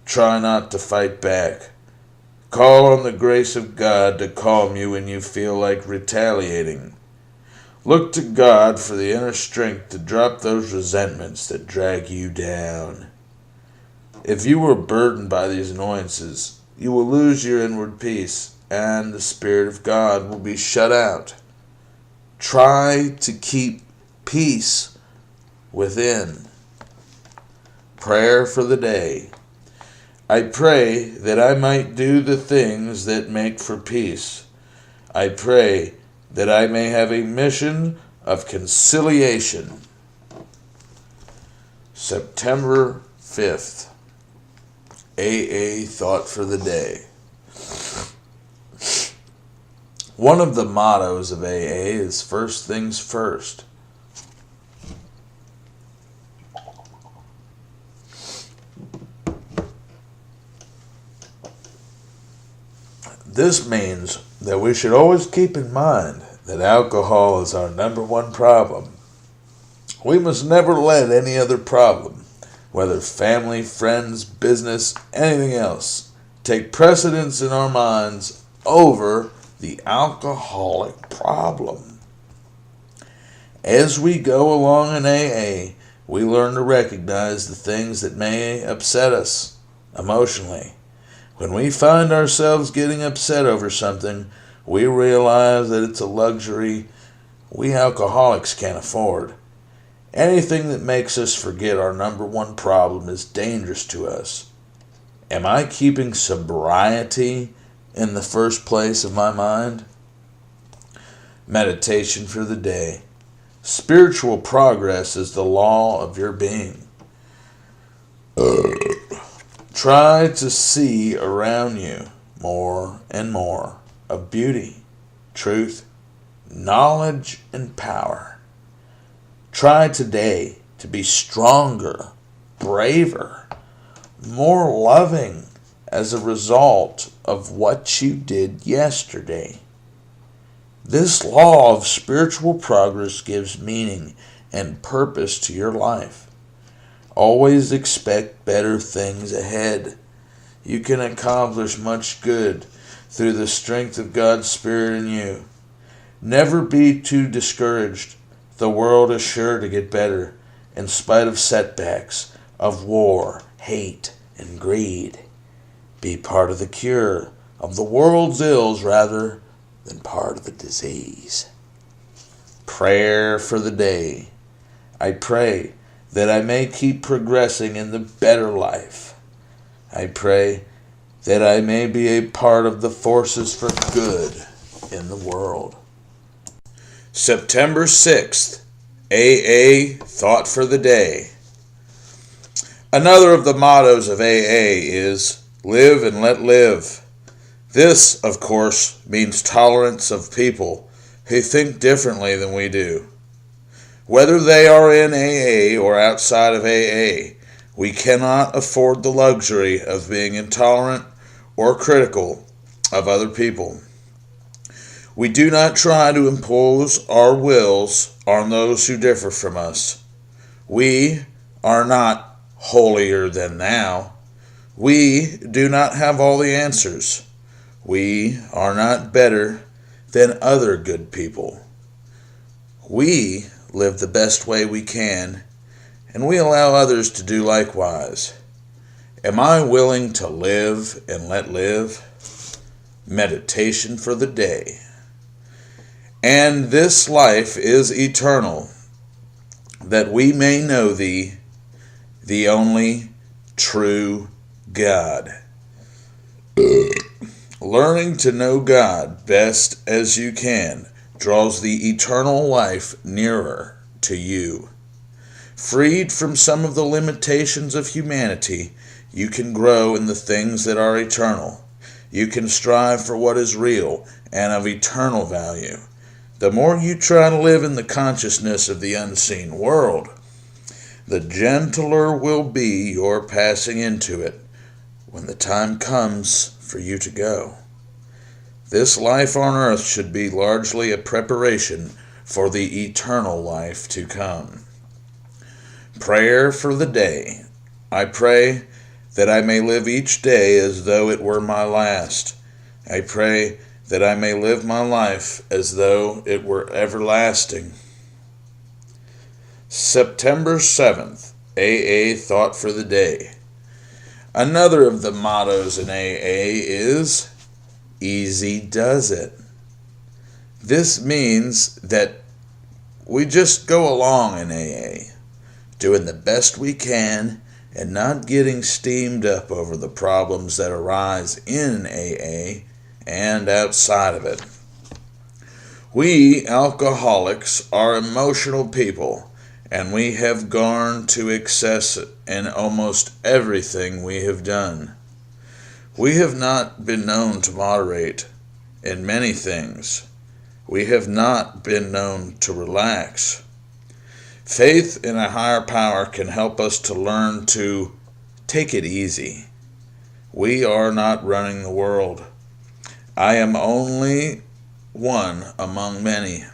Try not to fight back. Call on the grace of God to calm you when you feel like retaliating. Look to God for the inner strength to drop those resentments that drag you down. If you were burdened by these annoyances, you will lose your inward peace, and the Spirit of God will be shut out. Try to keep peace within. Prayer for the day. I pray that I might do the things that make for peace. I pray that I may have a mission of conciliation. September 5th. AA Thought for the Day. One of the mottos of AA is first things first. This means that we should always keep in mind that alcohol is our number one problem. We must never let any other problem, whether family, friends, business, anything else, take precedence in our minds over the alcoholic problem. As we go along in AA, we learn to recognize the things that may upset us emotionally. When we find ourselves getting upset over something, we realize that it's a luxury we alcoholics can't afford. Anything that makes us forget our number one problem is dangerous to us. Am I keeping sobriety in the first place of my mind? Meditation for the day. Spiritual progress is the law of your being. Try to see around you more and more of beauty, truth, knowledge, and power. Try today to be stronger, braver, more loving as a result of what you did yesterday. This law of spiritual progress gives meaning and purpose to your life. Always expect better things ahead. You can accomplish much good through the strength of God's Spirit in you. Never be too discouraged. The world is sure to get better in spite of setbacks, of war, hate, and greed. Be part of the cure of the world's ills rather than part of the disease. Prayer for the day. I pray that I may keep progressing in the better life. I pray that I may be a part of the forces for good in the world. September 6th, AA Thought for the Day. Another of the mottos of AA is live and let live. This, of course, means tolerance of people who think differently than we do. Whether they are in AA or outside of AA, we cannot afford the luxury of being intolerant or critical of other people. We do not try to impose our wills on those who differ from us. We are not holier than thou. We do not have all the answers. We are not better than other good people. We live the best way we can, and we allow others to do likewise. Am I willing to live and let live? Meditation for the day. And this life is eternal, that we may know thee, the only true God. Learning to know God best as you can draws the eternal life nearer to you. Freed from some of the limitations of humanity, you can grow in the things that are eternal. You can strive for what is real and of eternal value. The more you try to live in the consciousness of the unseen world, the gentler will be your passing into it when the time comes for you to go. This life on earth should be largely a preparation for the eternal life to come. Prayer for the day. I pray that I may live each day as though it were my last. I pray that I may live my life as though it were everlasting. September 7th, AA Thought for the Day. Another of the mottos in AA is, easy does it. This means that we just go along in AA, doing the best we can and not getting steamed up over the problems that arise in AA and outside of it. We alcoholics are emotional people, and we have gone to excess in almost everything we have done. We have not been known to moderate in many things. We have not been known to relax. Faith in a higher power can help us to learn to take it easy. We are not running the world. I am only one among many.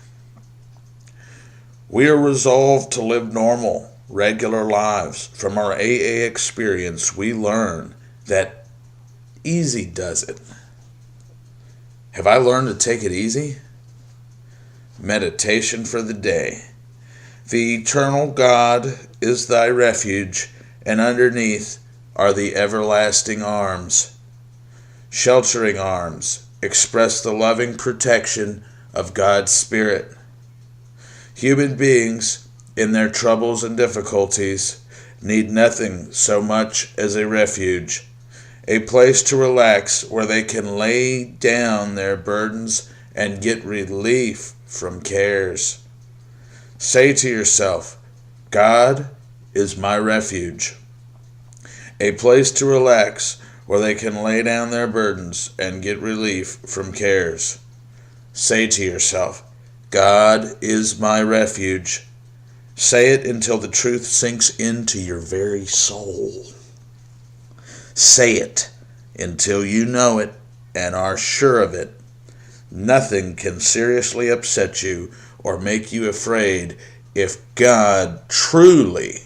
We are resolved to live normal, regular lives. From our AA experience, we learn that easy does it. Have I learned to take it easy? Meditation for the day. The eternal God is thy refuge, and underneath are the everlasting arms. Sheltering arms express the loving protection of God's Spirit. Human beings, in their troubles and difficulties, need nothing so much as a refuge, a place to relax where they can lay down their burdens and get relief from cares. Say to yourself, God is my refuge, a place to relax where they can lay down their burdens and get relief from cares. Say to yourself, God is my refuge. Say it until the truth sinks into your very soul. Say it until you know it and are sure of it. Nothing can seriously upset you or make you afraid if God truly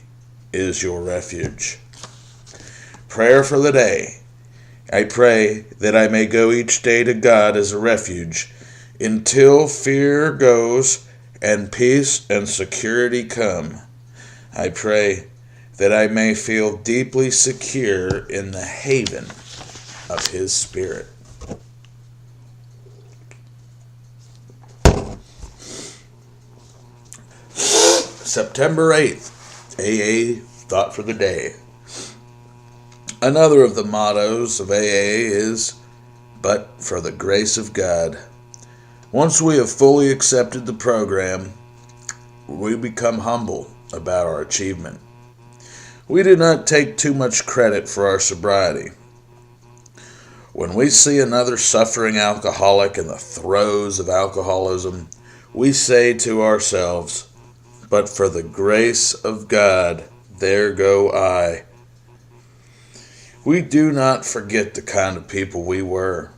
is your refuge. Prayer for the day. I pray that I may go each day to God as a refuge until fear goes and peace and security come. I pray that I may feel deeply secure in the haven of His Spirit. September 8th, AA Thought for the Day. Another of the mottos of AA is, "But for the grace of God." Once we have fully accepted the program, we become humble about our achievement. We do not take too much credit for our sobriety. When we see another suffering alcoholic in the throes of alcoholism, we say to ourselves, "But for the grace of God, there go I." We do not forget the kind of people we were.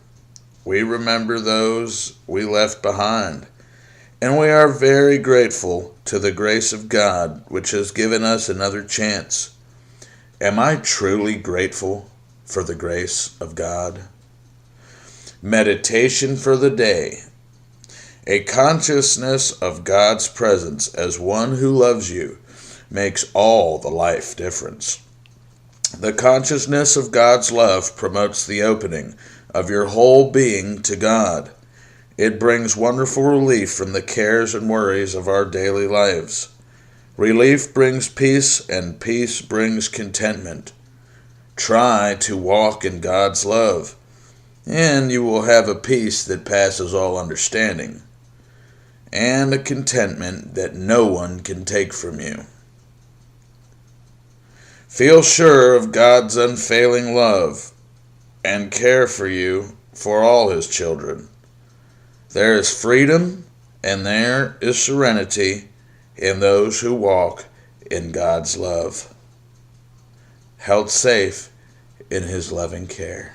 We remember those we left behind, and we are very grateful to the grace of God, which has given us another chance. Am I truly grateful for the grace of God? Meditation for the day. A consciousness of God's presence as one who loves you makes all the life difference. The consciousness of God's love promotes the opening of your whole being to God. It brings wonderful relief from the cares and worries of our daily lives. Relief brings peace, and peace brings contentment. Try to walk in God's love, and you will have a peace that passes all understanding, and a contentment that no one can take from you. Feel sure of God's unfailing love and care for you for all His children. There is freedom and there is serenity in those who walk in God's love, held safe in His loving care.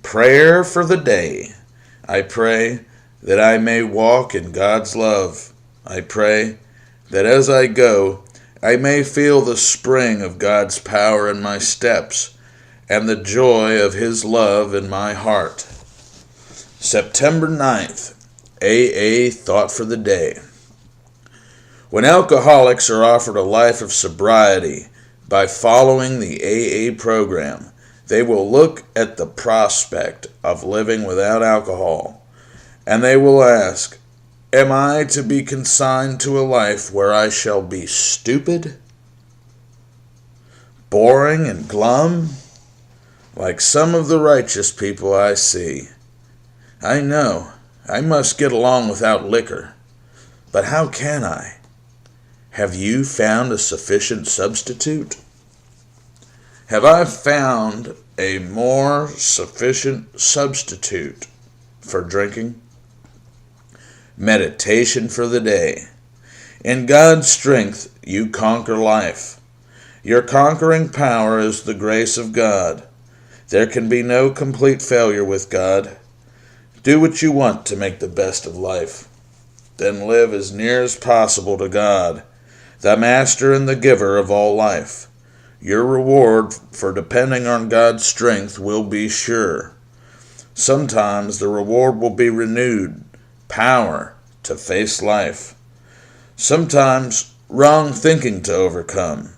Prayer for the day. I pray that I may walk in God's love. I pray that as I go, I may feel the spring of God's power in my steps and the joy of His love in my heart. September 9th, AA Thought for the Day. When alcoholics are offered a life of sobriety by following the AA program, they will look at the prospect of living without alcohol, and they will ask, "Am I to be consigned to a life where I shall be stupid, boring, and glum, like some of the righteous people I see? I know I must get along without liquor, but how can I? Have you found a sufficient substitute? Have I found a more sufficient substitute for drinking?" Meditation for the day. In God's strength you conquer life. Your conquering power is the grace of God. There can be no complete failure with God. Do what you want to make the best of life. Then live as near as possible to God, the Master and the Giver of all life. Your reward for depending on God's strength will be sure. Sometimes the reward will be renewed power to face life. Sometimes wrong thinking to overcome.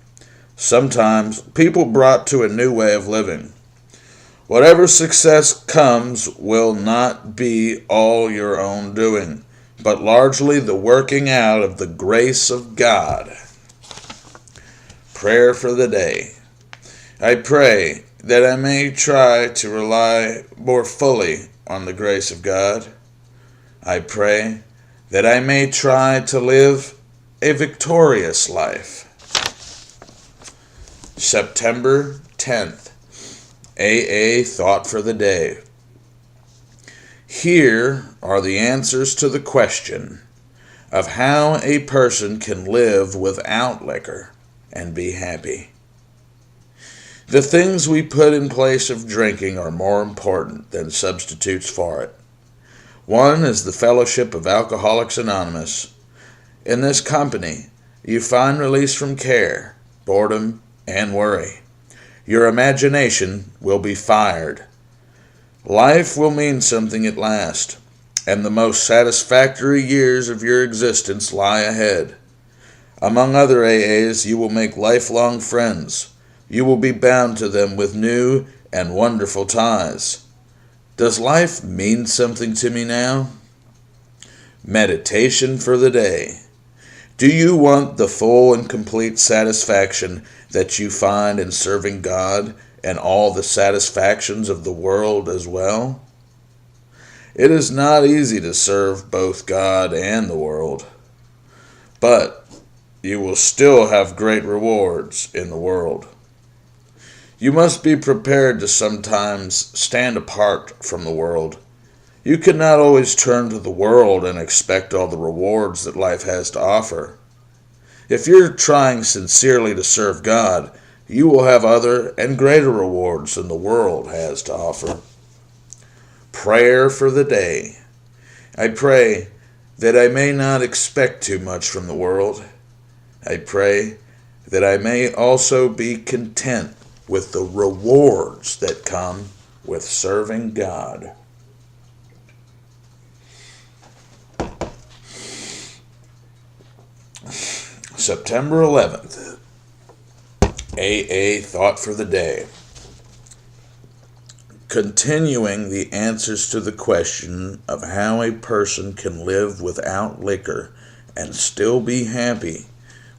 Sometimes people brought to a new way of living. Whatever success comes will not be all your own doing, but largely the working out of the grace of God. Prayer for the day. I pray that I may try to rely more fully on the grace of God. I pray that I may try to live a victorious life. September 10th, AA Thought for the Day. Here are the answers to the question of how a person can live without liquor and be happy. The things we put in place of drinking are more important than substitutes for it. One is the fellowship of Alcoholics Anonymous. In this company, you find release from care, boredom, and worry. Your imagination will be fired. Life will mean something at last, and the most satisfactory years of your existence lie ahead. Among other AAs, you will make lifelong friends. You will be bound to them with new and wonderful ties. Does life mean something to me now? Meditation for the day. Do you want the full and complete satisfaction that you find in serving God and all the satisfactions of the world as well? It is not easy to serve both God and the world, but you will still have great rewards in the world. You must be prepared to sometimes stand apart from the world. You cannot always turn to the world and expect all the rewards that life has to offer. If you're trying sincerely to serve God, you will have other and greater rewards than the world has to offer. Prayer for the day. I pray that I may not expect too much from the world. I pray that I may also be content with the rewards that come with serving God. September 11th, AA Thought for the Day. Continuing the answers to the question of how a person can live without liquor and still be happy,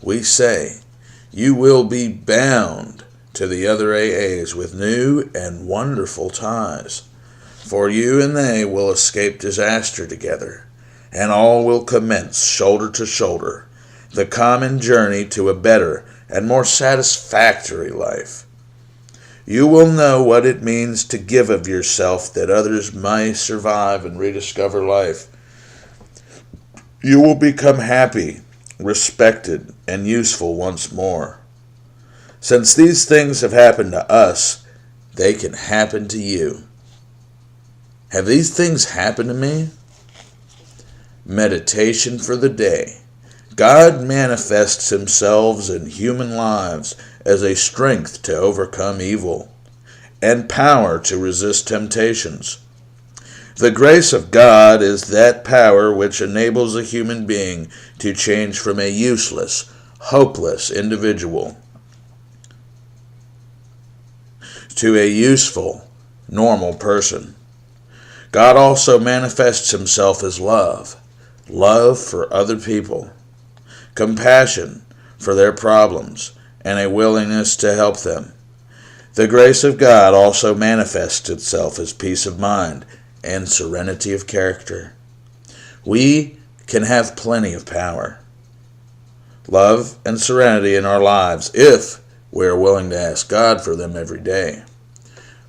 we say, you will be bound to the other AAs with new and wonderful ties, for you and they will escape disaster together, and all will commence shoulder to shoulder the common journey to a better and more satisfactory life. You will know what it means to give of yourself that others may survive and rediscover life. You will become happy, respected, and useful once more. Since these things have happened to us, they can happen to you. Have these things happened to me? Meditation for the day. God manifests himself in human lives as a strength to overcome evil and power to resist temptations. The grace of God is that power which enables a human being to change from a useless, hopeless individual to a useful, normal person. God also manifests himself as love for other people, compassion for their problems, and a willingness to help them. The grace of God also manifests itself as peace of mind and serenity of character. We can have plenty of power, love, and serenity in our lives if we are willing to ask God for them every day.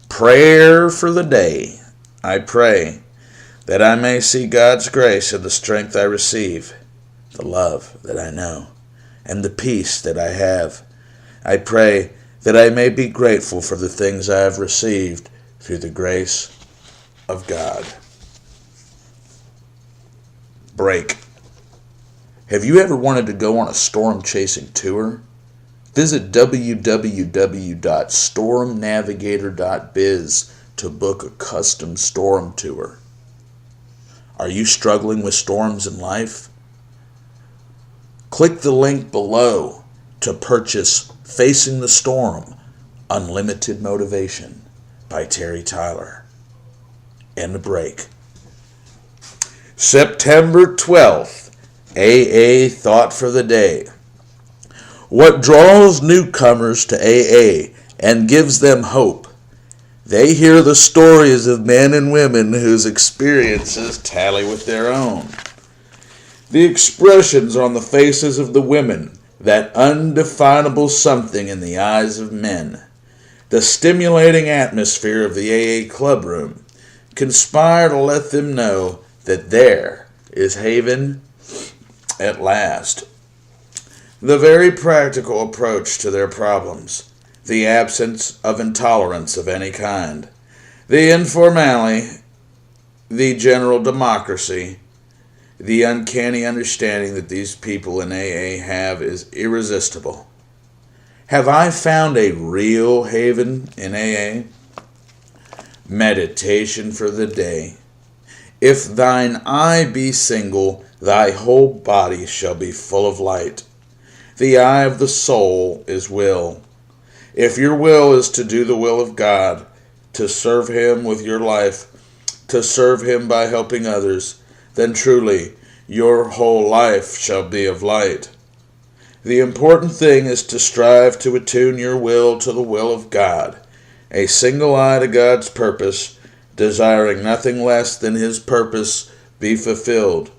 Prayer for the day. I pray that I may see God's grace in the strength I receive, the love that I know, and the peace that I have. I pray that I may be grateful for the things I have received through the grace of God. Break. Have you ever wanted to go on a storm-chasing tour? Visit www.stormnavigator.biz to book a custom storm tour. Are you struggling with storms in life? Click the link below to purchase Facing the Storm, Unlimited Motivation by Terry Tyler. End break. September 12th, AA Thought for the Day. What draws newcomers to AA and gives them hope? They hear the stories of men and women whose experiences tally with their own. The expressions on the faces of the women, that undefinable something in the eyes of men, the stimulating atmosphere of the AA clubroom, conspire to let them know that there is haven at last. The very practical approach to their problems. the absence of intolerance of any kind, the informality, the general democracy, the uncanny understanding that these people in AA have is irresistible. Have I found a real haven in AA? Meditation for the day. If thine eye be single, thy whole body shall be full of light. The eye of the soul is will. If your will is to do the will of God, to serve Him with your life, to serve Him by helping others, then truly your whole life shall be of light. The important thing is to strive to attune your will to the will of God, a single eye to God's purpose, desiring nothing less than His purpose be fulfilled.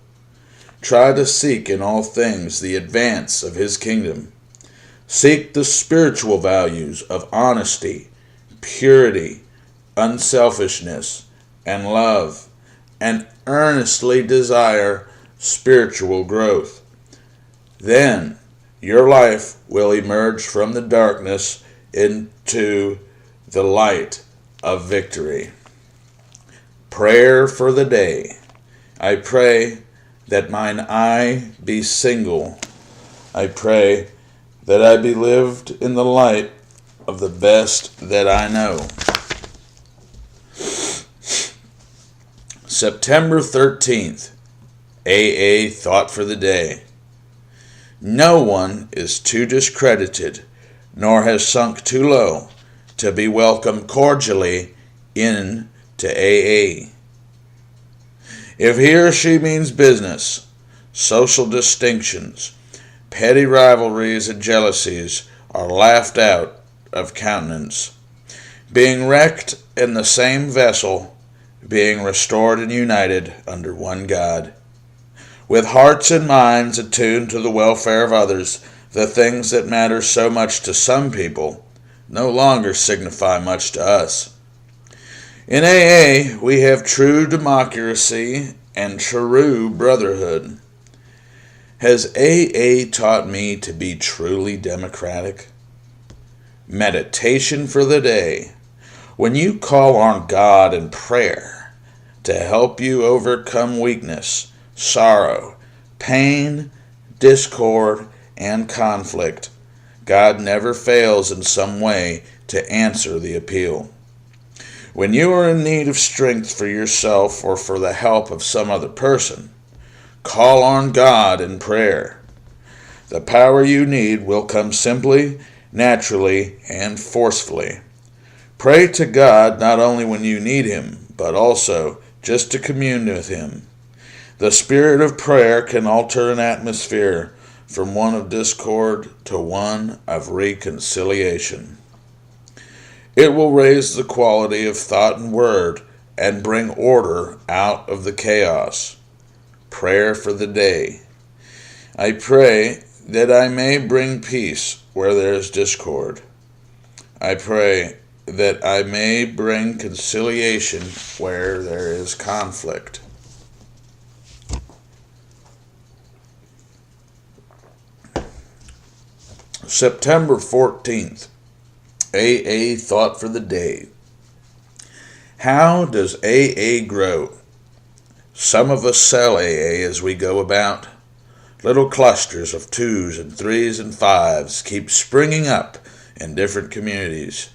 Try to seek in all things the advance of His kingdom. Seek the spiritual values of honesty, purity, unselfishness, and love, and earnestly desire spiritual growth. Then your life will emerge from the darkness into the light of victory. Prayer for the day. I pray that mine eye be single. I pray that I be lived in the light of the best that I know. September 13th, AA Thought for the Day. No one is too discredited, nor has sunk too low, to be welcomed cordially in to AA. If he or she means business, social distinctions, petty rivalries and jealousies are laughed out of countenance. Being wrecked in the same vessel, being restored and united under one God. With hearts and minds attuned to the welfare of others, the things that matter so much to some people no longer signify much to us. In AA, we have true democracy and true brotherhood. Has AA taught me to be truly democratic? Meditation for the day. When you call on God in prayer to help you overcome weakness, sorrow, pain, discord, and conflict, God never fails in some way to answer the appeal. When you are in need of strength for yourself or for the help of some other person, call on God in prayer. The power you need will come simply, naturally, and forcefully. Pray to God not only when you need Him, but also just to commune with Him. The spirit of prayer can alter an atmosphere from one of discord to one of reconciliation. It will raise the quality of thought and word and bring order out of the chaos. Prayer for the day. I pray that I may bring peace where there is discord. I pray that I may bring conciliation where there is conflict. September 14th, AA Thought for the Day. How does AA grow? Some of us sell AA as we go about. Little clusters of 2s and 3s and 5s keep springing up in different communities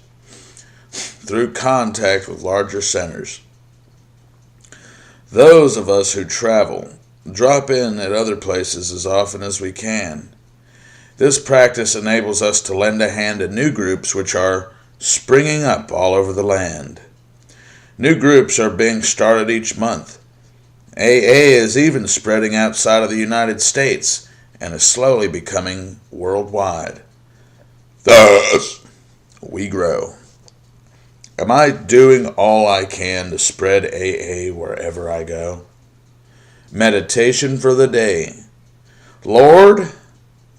through contact with larger centers. Those of us who travel drop in at other places as often as we can. This practice enables us to lend a hand to new groups which are springing up all over the land. New groups are being started each month. AA is even spreading outside of the United States and is slowly becoming worldwide. Thus, we grow. Am I doing all I can to spread AA wherever I go? Meditation for the day. Lord,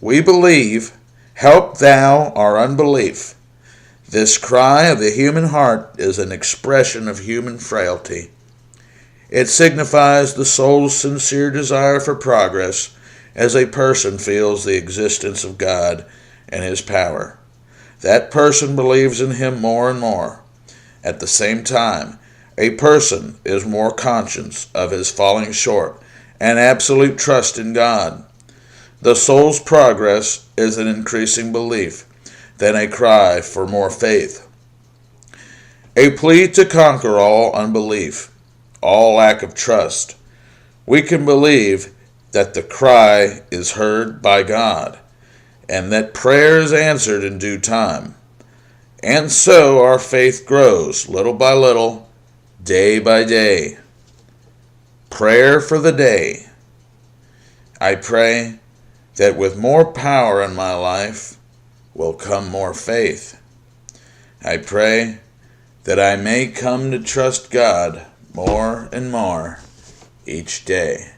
we believe, help thou our unbelief. This cry of the human heart is an expression of human frailty. It signifies the soul's sincere desire for progress as a person feels the existence of God and His power. that person believes in him more and more. At the same time, a person is more conscious of his falling short and absolute trust in God. The soul's progress is an increasing belief, then a cry for more faith. A plea to conquer all unbelief, all lack of trust. We can believe that the cry is heard by God, and that prayer is answered in due time. And so our faith grows little by little, day by day. Prayer for the day. I pray that with more power in my life will come more faith. I pray that I may come to trust God more and more each day.